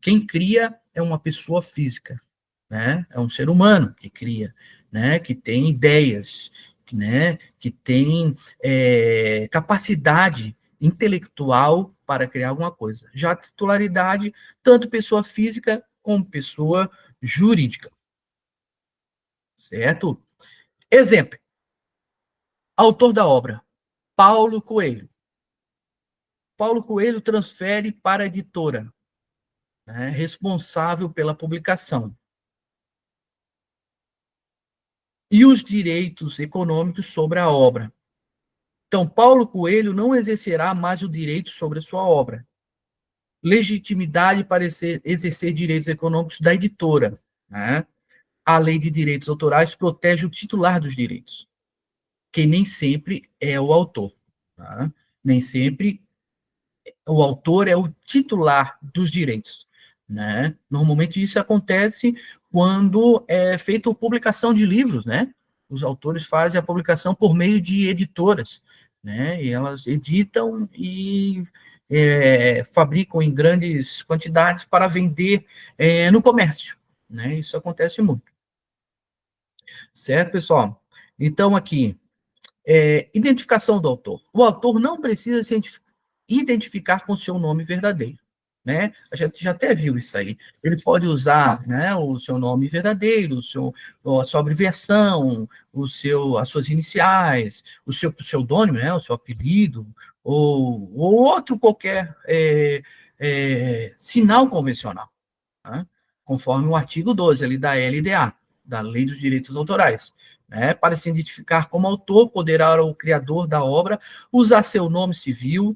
Quem cria é uma pessoa física, né? É um ser humano que cria, né? Que tem ideias, né? Que tem capacidade intelectual para criar alguma coisa. Já a titularidade, tanto pessoa física como pessoa jurídica. Certo? Exemplo. Autor da obra, Paulo Coelho. Paulo Coelho transfere para a editora, né, responsável pela publicação. E os direitos econômicos sobre a obra. Então, Paulo Coelho não exercerá mais o direito sobre a sua obra. Legitimidade para exercer direitos econômicos da editora. Né? a lei de direitos autorais protege o titular dos direitos, que nem sempre é o autor. Tá? Nem sempre o autor é o titular dos direitos. Né? Normalmente isso acontece quando é feita a publicação de livros, né? Os autores fazem a publicação por meio de editoras, né? E elas editam e fabricam em grandes quantidades para vender no comércio, né? Isso acontece muito. Certo, pessoal? Então, aqui, identificação do autor. O autor não precisa se identificar com o seu nome verdadeiro. Né? A gente já até viu isso aí. Ele pode usar, né, o seu nome verdadeiro, a sua abreviação, as suas iniciais, o seu pseudônimo, né, o seu apelido, ou outro qualquer sinal convencional, tá? Conforme o artigo 12 ali da LDA, da Lei dos Direitos Autorais. Né? Para se identificar como autor, poderá o criador da obra usar seu nome civil,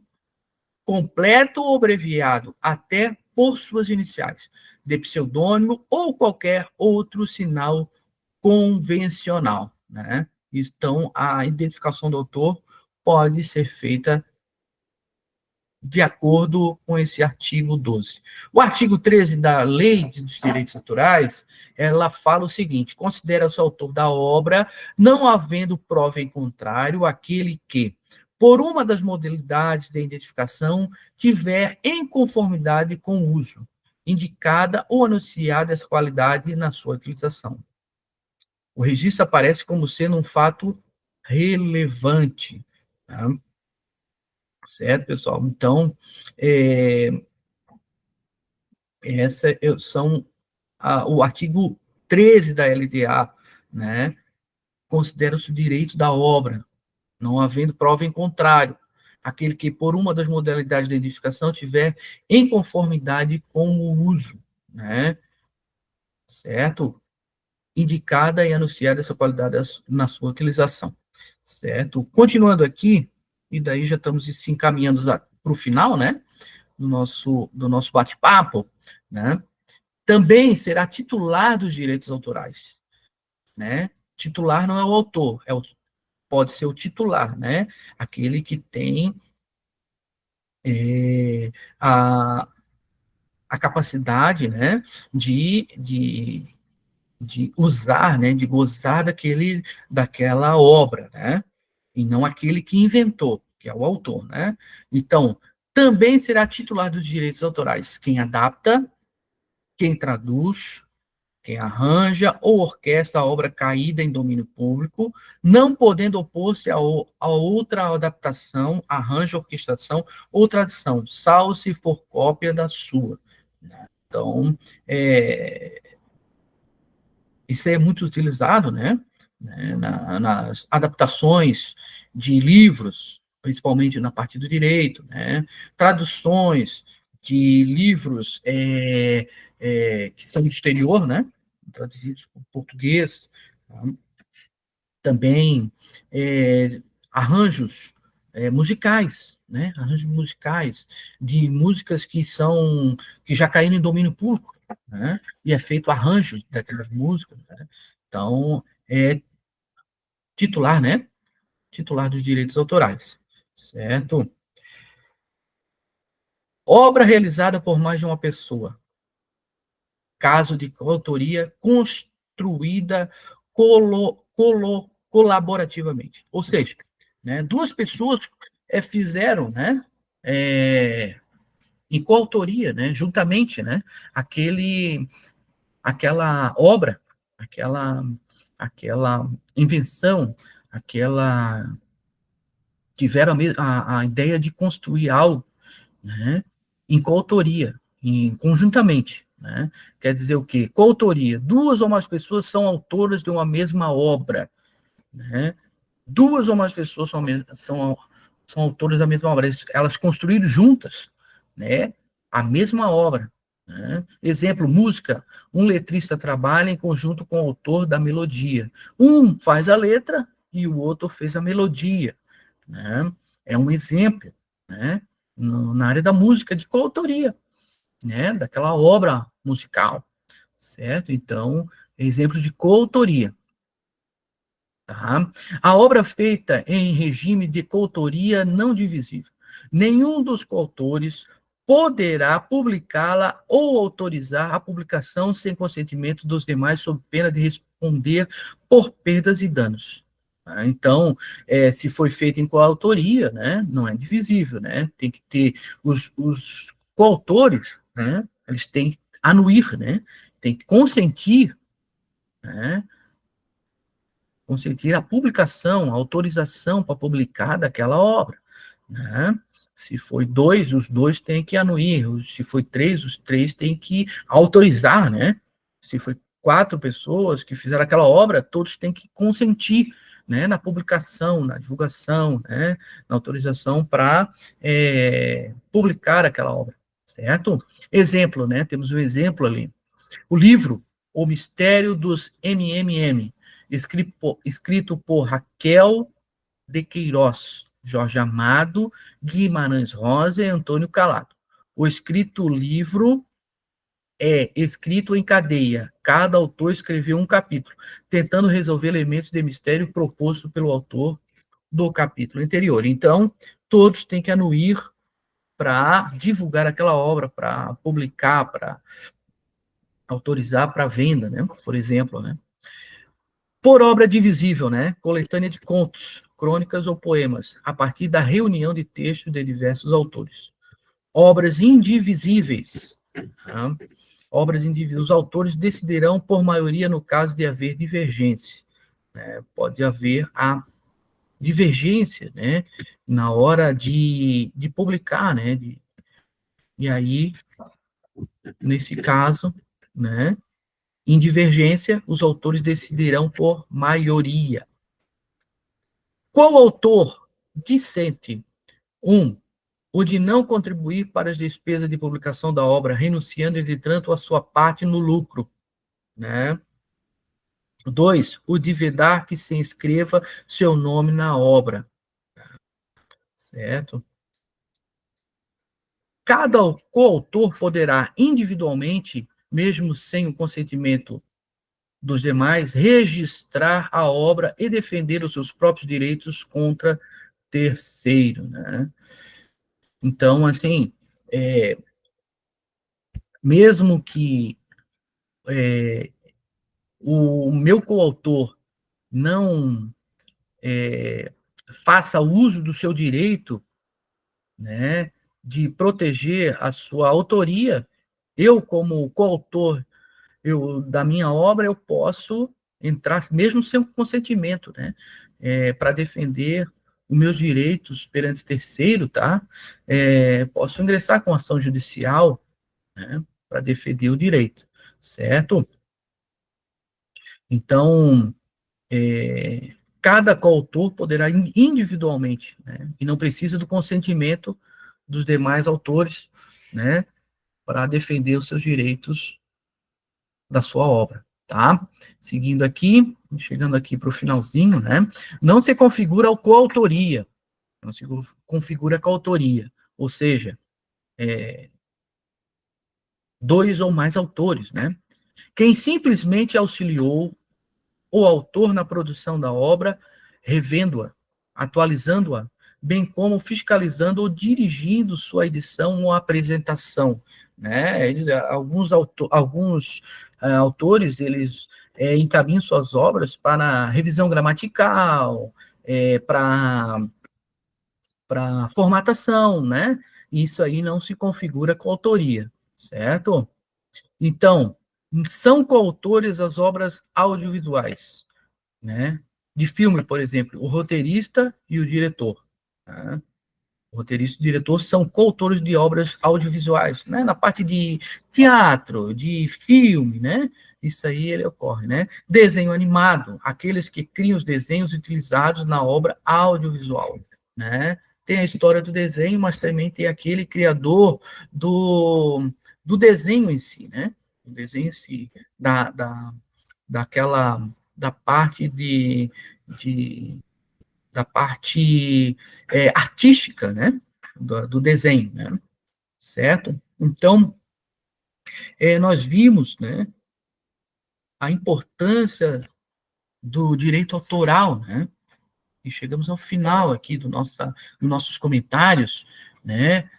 completo ou abreviado, até por suas iniciais, de pseudônimo ou qualquer outro sinal convencional. Né? Então, a identificação do autor pode ser feita de acordo com esse artigo 12. O artigo 13 da Lei dos Direitos Autorais, ela fala o seguinte: considera-se autor da obra, não havendo prova em contrário, aquele que, por uma das modalidades de identificação, tiver em conformidade com o uso, indicada ou anunciada essa qualidade na sua utilização. O registro aparece como sendo um fato relevante. Tá? Certo, pessoal? Então, são o artigo 13 da LDA, né? Considera-se o direito da obra, não havendo prova em contrário, aquele que, por uma das modalidades de identificação, tiver em conformidade com o uso, né? Certo? Indicada e anunciada essa qualidade na sua utilização, certo? Continuando aqui, e daí já estamos se encaminhando para o final, né? Do nosso bate-papo, né? Também será titular dos direitos autorais, né? Titular não é o autor, pode ser o titular, né? Aquele que tem a, a capacidade, né, de usar, né, de gozar daquela obra, né? E não aquele que inventou, que é o autor, né? Então, também será titular dos direitos autorais quem adapta, quem traduz, quem arranja ou orquestra a obra caída em domínio público, não podendo opor-se a outra adaptação, arranjo, orquestração ou tradução, salvo se for cópia da sua. Né? Então, isso é muito utilizado, né? Nas adaptações de livros, principalmente na parte do direito, né? Traduções de livros que são do exterior, né? Traduzidos para o português, tá? Também arranjos musicais, né? Arranjos musicais de músicas que já caíram em domínio público, né? E é feito arranjo daquelas músicas, né? Então, é titular, né? Titular dos direitos autorais, certo? Obra realizada por mais de uma pessoa, caso de coautoria construída colaborativamente. Ou seja, né, duas pessoas fizeram, né, em coautoria, né, juntamente, né, aquela obra, aquela invenção, tiveram a ideia de construir algo, né, em coautoria, conjuntamente. Né? Quer dizer o quê? Coautoria. Duas ou mais pessoas são autoras de uma mesma obra. Né? Duas ou mais pessoas são autoras da mesma obra. Elas construíram juntas, né, a mesma obra. Né? Exemplo, música. Um letrista trabalha em conjunto com o autor da melodia. Um faz a letra e o outro fez a melodia. Né? É um exemplo, né, na área da música, de coautoria, né, daquela obra musical, certo? Então, exemplo de coautoria. Tá? A obra feita em regime de coautoria não divisível. Nenhum dos coautores poderá publicá-la ou autorizar a publicação sem consentimento dos demais, sob pena de responder por perdas e danos. Tá? Então, se foi feito em coautoria, né, não é divisível, né? Tem que ter os coautores, né? Eles têm que anuir, né? Tem que consentir, né? Consentir a publicação, a autorização para publicar daquela obra, né? Se foi dois, os dois têm que anuir. Se foi três, os três têm que autorizar, né? Se foi 4 pessoas que fizeram aquela obra, todos têm que consentir, né? Na publicação, na divulgação, né? Na autorização para publicar aquela obra, certo? Exemplo, né? Temos um exemplo ali. O livro O Mistério dos MMM, escrito por Raquel de Queiroz, Jorge Amado, Guimarães Rosa e Antônio Calado. O escrito livro é escrito em cadeia. Cada autor escreveu um capítulo, tentando resolver elementos de mistério proposto pelo autor do capítulo anterior. Então, todos têm que anuir para divulgar aquela obra, para publicar, para autorizar para venda, né? Por exemplo, né? Por obra divisível, né? Coletânea de contos, crônicas ou poemas, a partir da reunião de textos de diversos autores. Obras indivisíveis. Tá? Obras indivisíveis. Os autores decidirão por maioria no caso de haver divergência. Né? Pode haver a divergência, né? Na hora de publicar, né? E aí, nesse caso, né? Em divergência, os autores decidirão por maioria. Qual autor dissente? 1. O de não contribuir para as despesas de publicação da obra, renunciando, entretanto, a sua parte no lucro. Né? 2. O de vedar que se inscreva seu nome na obra. Certo? Cada coautor poderá, individualmente, mesmo sem o consentimento dos demais, registrar a obra e defender os seus próprios direitos contra terceiro, né? Então, assim, mesmo que o meu coautor não faça uso do seu direito, né, de proteger a sua autoria, eu, como coautor da minha obra, eu posso entrar, mesmo sem o consentimento, né, para defender os meus direitos perante terceiro, tá? Posso ingressar com ação judicial, né, para defender o direito, certo? Então, cada coautor poderá individualmente, né, e não precisa do consentimento dos demais autores, né, para defender os seus direitos da sua obra, tá? Seguindo aqui, chegando aqui para o finalzinho, né, não se configura a coautoria, não se configura a coautoria, ou seja, dois ou mais autores, né? Quem simplesmente auxiliou o autor na produção da obra, revendo-a, atualizando-a, bem como fiscalizando ou dirigindo sua edição ou apresentação. Né? Alguns autores, eles encaminham suas obras para revisão gramatical, para formatação, né? Isso aí não se configura com autoria, certo? Então, são coautores as obras audiovisuais, né? De filme, por exemplo, o roteirista e o diretor. Tá? O roteirista e o diretor são coautores de obras audiovisuais, né? Na parte de teatro, de filme, né? Isso aí ele ocorre, né? Desenho animado, aqueles que criam os desenhos utilizados na obra audiovisual, né? Tem a história do desenho, mas também tem aquele criador do desenho em si, né? O desenho em si, daquela da parte da parte artística, né, do desenho, né, certo? Então, nós vimos, né, a importância do direito autoral, né? E chegamos ao final aqui dos nossos comentários, né?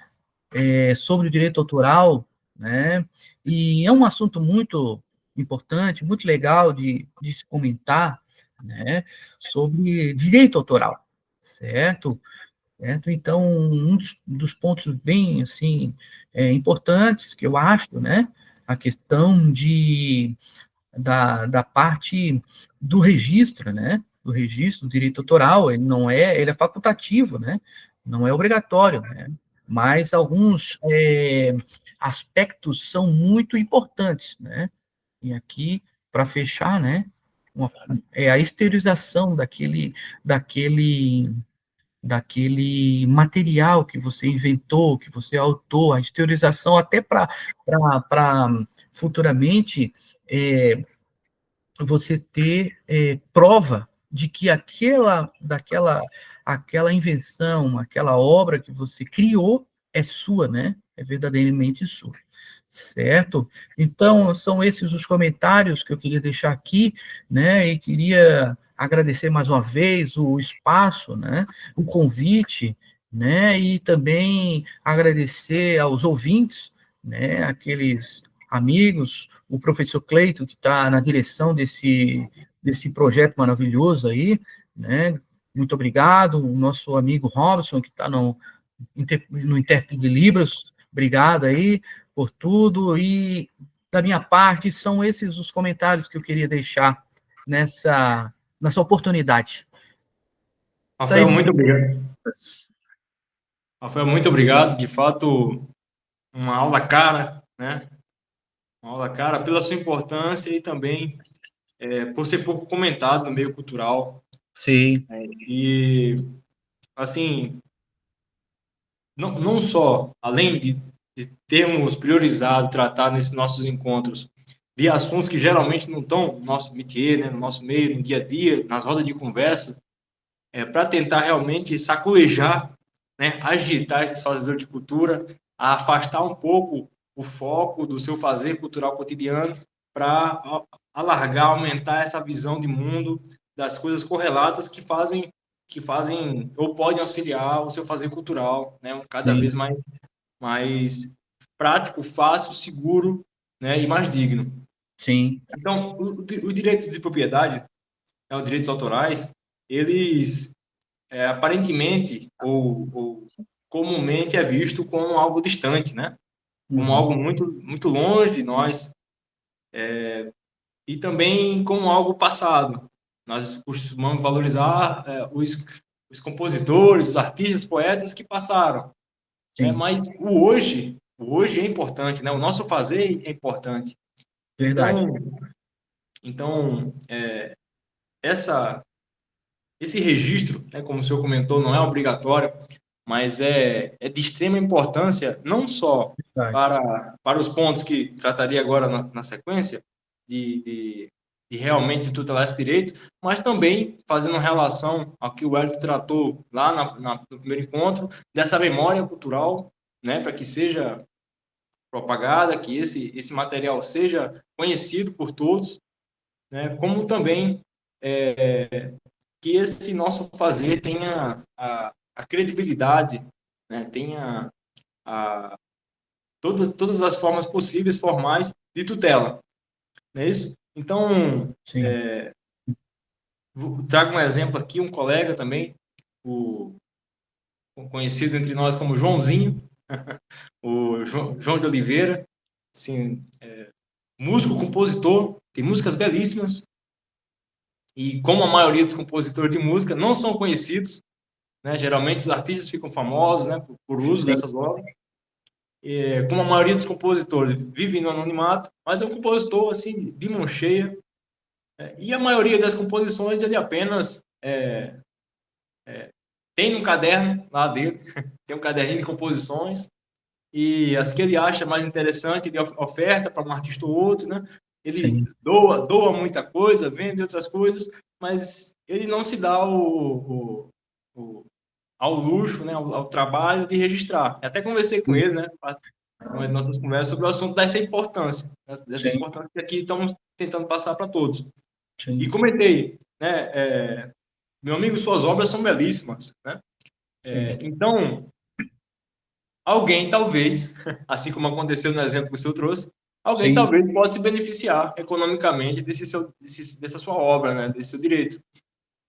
Sobre o direito autoral, né? E é um assunto muito importante, muito legal de se comentar, né? Sobre direito autoral, certo? Certo? Então, um dos pontos bem, assim, importantes que eu acho, né? A questão da parte do registro, né? Do registro do direito autoral, ele é facultativo, né? Não é obrigatório, né? Mas alguns aspectos são muito importantes, né? E aqui, para fechar, né? É a exteriorização daquele daquele material que você inventou, que você autou, a exteriorização até para futuramente é, você ter prova de que aquela invenção, aquela obra que você criou é sua, né? É verdadeiramente sua, certo? Então, são esses os comentários que eu queria deixar aqui, né? E queria agradecer mais uma vez o espaço, né? O convite, né? E também agradecer aos ouvintes, né? Aqueles amigos, o professor Cleito, que está na direção desse projeto maravilhoso aí, né? Muito obrigado. O nosso amigo Robson, que está no intérprete de Libras, obrigado aí por tudo. E, da minha parte, são esses os comentários que eu queria deixar nessa oportunidade. Isso aí, Rafael, muito obrigado. Rafael, muito obrigado. De fato, uma aula cara, né? Uma aula cara pela sua importância e também por ser pouco comentado no meio cultural. sim, E, assim, não só, além de termos priorizado tratar nesses nossos encontros de assuntos que geralmente não estão no nosso métier, né, no nosso meio, no dia a dia, nas rodas de conversa, para tentar realmente sacolejar, né, agitar esses fazedores de cultura, a afastar um pouco o foco do seu fazer cultural cotidiano para alargar, aumentar essa visão de mundo das coisas correlatas que fazem ou podem auxiliar o seu fazer cultural, né, cada vez sim, mais prático, fácil, seguro, né, e mais digno. sim, Então, o direito de propriedade, os direitos autorais, eles aparentemente ou comumente é visto como algo distante, né? Como uhum, algo muito, muito longe de nós e também como algo passado. Nós costumamos valorizar os compositores, os artistas, poetas que passaram, né? sim, Mas o hoje é importante, né? O nosso fazer é importante. verdade, Então, essa esse registro, né, como o senhor comentou, não é obrigatório, mas é de extrema importância, não só verdade, para os pontos que trataria agora na sequência, de, de, de realmente tutelar esse direito, mas também fazendo relação ao que o Hélio tratou lá no primeiro encontro, dessa memória cultural, né, para que seja propagada, que esse material seja conhecido por todos, né, como também que esse nosso fazer tenha a credibilidade, né, tenha a, todas as formas possíveis, formais, de tutela. Não é isso? Então, sim, trago um exemplo aqui, um colega também, o conhecido entre nós como Joãozinho, o João de Oliveira, assim, músico, compositor, tem músicas belíssimas, e como a maioria dos compositores de música não são conhecidos, né, geralmente os artistas ficam famosos, né, por uso sim, dessas obras, como a maioria dos compositores vive no anonimato, mas é um compositor assim de mão cheia, e a maioria das composições ele apenas tem um caderno lá dele, tem um caderninho de composições, e as que ele acha mais interessante ele oferta para um artista ou outro, né? Ele sim, doa muita coisa, vende outras coisas, mas ele não se dá ao luxo, né, ao trabalho de registrar. Eu até conversei com ele, né, numa das nossas conversas sobre o assunto dessa importância, né, dessa sim, importância que aqui estamos tentando passar para todos. Sim. E comentei, né, meu amigo, suas obras são belíssimas, né? Então, alguém talvez, assim como aconteceu no exemplo que o senhor trouxe, alguém Sim. talvez possa se beneficiar economicamente dessa sua obra, né, desse seu direito.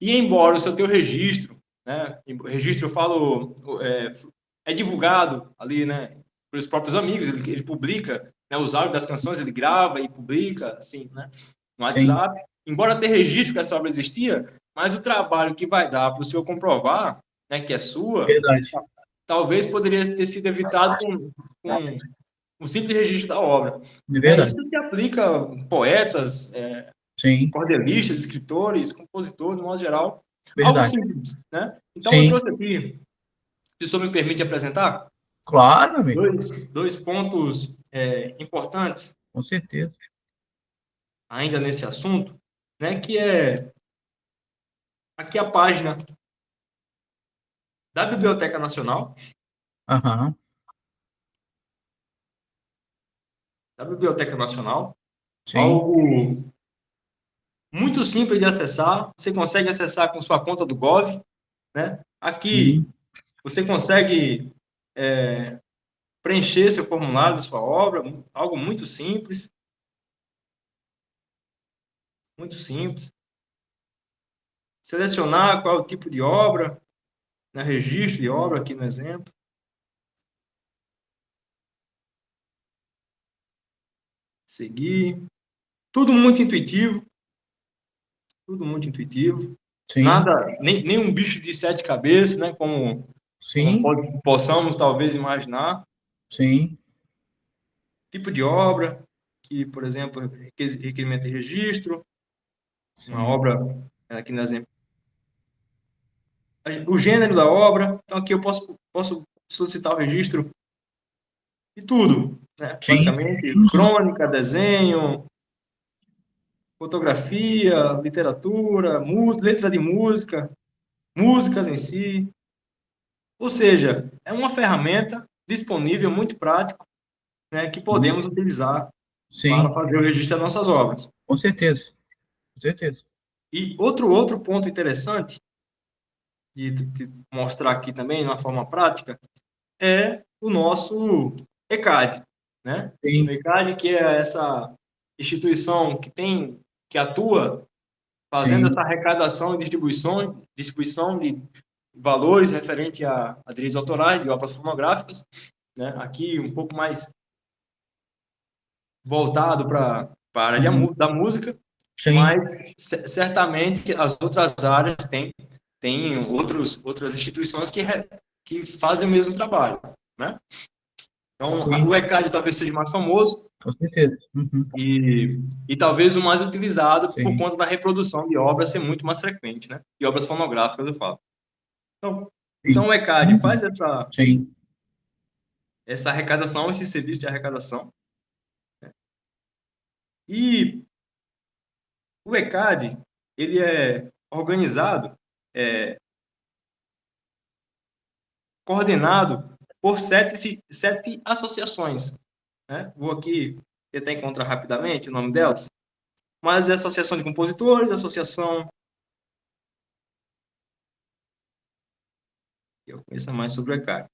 E embora o seu teu registro, né, registro eu falo, é divulgado ali, né, pelos próprios amigos, ele publica, né, os áudios das canções, ele grava e publica, assim, né, no Sim. WhatsApp. Embora ter registro que essa obra existia, mas o trabalho que vai dar para o senhor comprovar, né, que é sua, Verdade. talvez poderia ter sido evitado com um simples registro da obra. É Né? verdade. Isso se aplica a poetas, Sim. cordelistas, escritores, compositores, de modo geral. Algo Verdade. simples. Né? Então, eu Sim. trouxe aqui, se o senhor me permite apresentar, Claro, meu amigo. dois pontos importantes Com certeza. ainda nesse assunto, né, que é aqui a página da Biblioteca Nacional, Aham. Sim. algo muito simples de acessar, você consegue acessar com sua conta do Gov, né? Aqui Sim. você consegue preencher seu formulário da sua obra, algo muito simples. Selecionar qual é o tipo de obra, né? Registro de obra aqui no exemplo. Seguir. Tudo muito intuitivo. Tudo muito intuitivo. Sim. Nada, nem um bicho de 7 cabeças, né? Como Sim. possamos talvez imaginar. Sim. Tipo de obra, que, por exemplo, requerimento de registro, uma Sim. obra, aqui no exemplo, o gênero da obra, então aqui eu posso solicitar o registro de tudo, né? Sim. Basicamente, crônica, desenho, fotografia, literatura, letra de música, músicas em si, ou seja, é uma ferramenta disponível, muito prático, né, que podemos utilizar para Sim. fazer o registro das nossas obras. Com certeza. Com certeza. E outro ponto interessante de mostrar aqui também, de uma forma prática, é o nosso ECAD, né? O Sim. ECAD, que é essa instituição que atua fazendo Sim. essa arrecadação e distribuição de valores referente a direitos autorais de obras fonográficas, né? Aqui um pouco mais voltado para a área Uhum. da música, Sim. mas certamente as outras áreas têm outras instituições que fazem o mesmo trabalho, né? Então, Sim. o ECAD talvez seja mais famoso Com certeza. Uhum. e talvez o mais utilizado por Sim. conta da reprodução de obras ser muito mais frequente, né? De obras fonográficas, eu falo. Então Sim. o ECAD Uhum. faz Sim. essa arrecadação, esse serviço de arrecadação. E o ECAD, ele é organizado, coordenado por sete associações, né? Vou aqui tentar encontrar rapidamente o nome delas, mas é a Associação de Compositores, Associação... Eu conheço mais sobre o ECAD.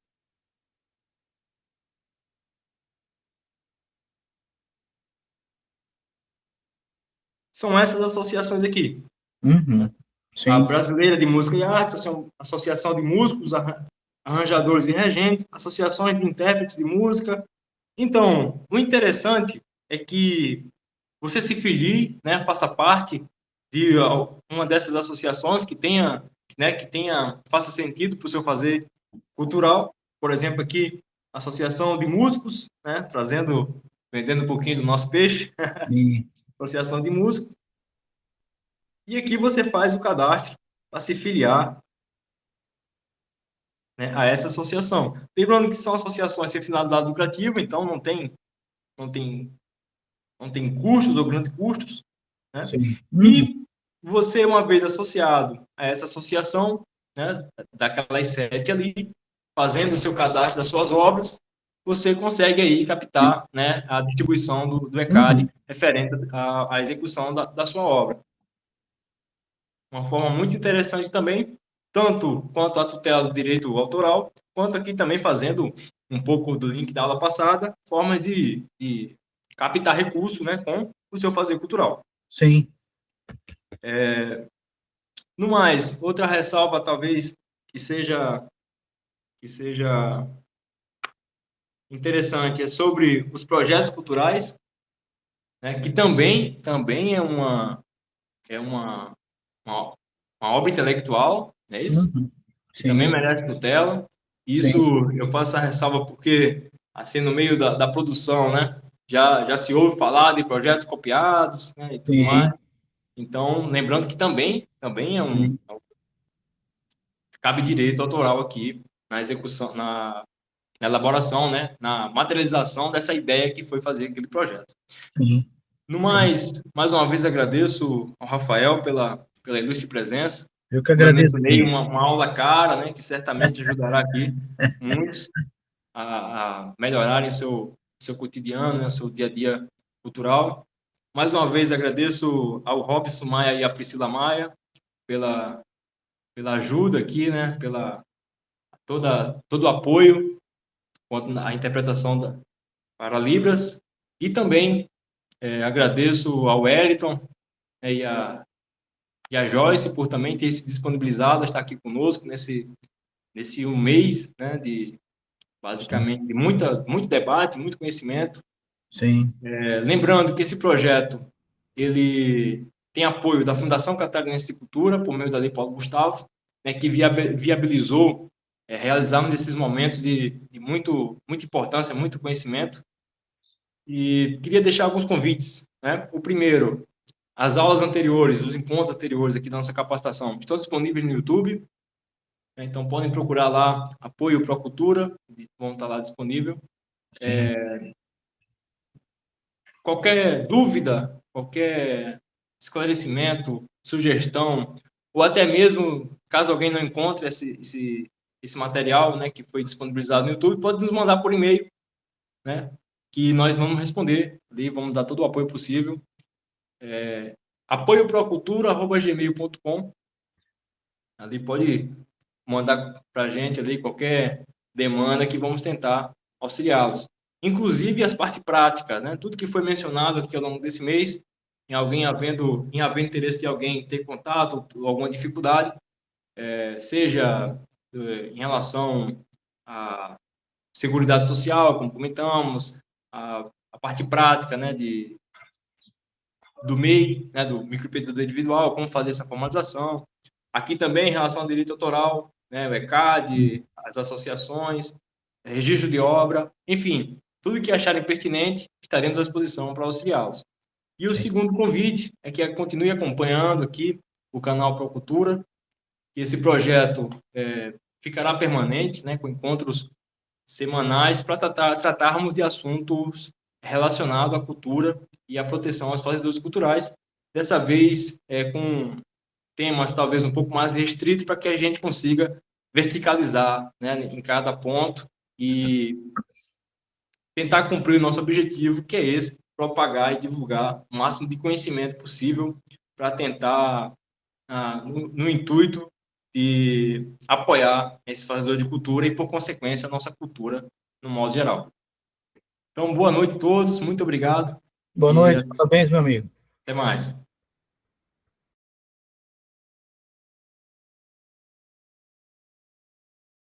São essas associações aqui. Uhum. A Sim. Brasileira de Música e Artes, a Associação de Músicos, Arranjadores e Regentes, associações de intérpretes de música. Então, o interessante é que você se filie, né, faça parte de uma dessas associações faça sentido para o seu fazer cultural. Por exemplo, aqui, Associação de Músicos, né, vendendo um pouquinho do nosso peixe, E, Associação de Músicos. E aqui você faz o cadastro para se filiar, né, a essa associação. Lembrando que são associações sem finalidade lucrativa, então não tem, não tem custos ou grandes custos, né? sim. Uhum. E você, uma vez associado a essa associação, né, daquelas sete ali, fazendo o seu cadastro das suas obras, você consegue aí captar, né, a distribuição do ECAD referente à execução da sua obra. Uma forma muito interessante também, tanto quanto a tutela do direito autoral, quanto aqui também fazendo um pouco do link da aula passada, formas de captar recurso, né, com o seu fazer cultural. Sim. No mais, outra ressalva talvez que seja interessante é sobre os projetos culturais, né, que também é uma obra intelectual, é isso? Que também Sim, merece tutela. Isso sim, eu faço essa ressalva porque, assim, no meio da produção, né, já se ouve falar de projetos copiados, né, e tudo sim, mais. Então, lembrando que também sim, cabe direito autoral aqui na execução, na elaboração, né, na materialização dessa ideia que foi fazer aquele projeto. sim, No sim. mais uma vez agradeço ao Rafael pela ilustre presença. Eu que Como eu agradeço mencionei, mesmo. uma aula cara, né, que certamente ajudará aqui muitos a melhorarem seu cotidiano, né, seu dia a dia cultural. Mais uma vez agradeço ao Robson Maia e à Priscila Maia pela ajuda aqui, né, pela todo o apoio quanto à interpretação para Libras. E também agradeço ao Wellington, né, e a Joyce por também ter se disponibilizado a estar aqui conosco nesse um mês, né, de Sim, basicamente de muito debate, muito conhecimento. sim, Lembrando que esse projeto ele tem apoio da Fundação Catarinense de Cultura, por meio da Lei Paulo Gustavo, né, que viabilizou realizarmos esses momentos de muita importância, muito conhecimento. E queria deixar alguns convites. Né? O primeiro, as aulas anteriores, os encontros anteriores aqui da nossa capacitação estão disponíveis no YouTube. Né? Então, podem procurar lá Apoio Procultura, vão estar lá disponível. sim. Qualquer dúvida, qualquer esclarecimento, sugestão, ou até mesmo, caso alguém não encontre esse material, né, que foi disponibilizado no YouTube, pode nos mandar por e-mail, né, que nós vamos responder ali, vamos dar todo o apoio possível. Apoioprocultura@gmail.com. Ali pode mandar para a gente ali qualquer demanda que vamos tentar auxiliá-los. Inclusive as partes práticas, né? Tudo que foi mencionado aqui ao longo desse mês, em havendo interesse de alguém ter contato, alguma dificuldade, seja em relação à seguridade social, como comentamos, a parte prática, né, do MEI, né, do microempreendedor individual, como fazer essa formalização. Aqui também em relação ao direito autoral, né, o ECAD, as associações, registro de obra, enfim, tudo que acharem pertinente, estaremos à disposição para auxiliá-los. E o Sim. segundo convite é que continue acompanhando aqui o canal Procultura, que esse projeto ficará permanente, né, com encontros semanais para tratarmos de assuntos relacionados à cultura e à proteção aos fazedores culturais, dessa vez com temas talvez um pouco mais restritos para que a gente consiga verticalizar, né, em cada ponto e tentar cumprir o nosso objetivo, que é esse, propagar e divulgar o máximo de conhecimento possível para tentar, no intuito de apoiar esse fazedor de cultura e, por consequência, a nossa cultura no modo geral. Então, boa noite a todos, muito obrigado Boa e noite, parabéns, meu amigo. até mais.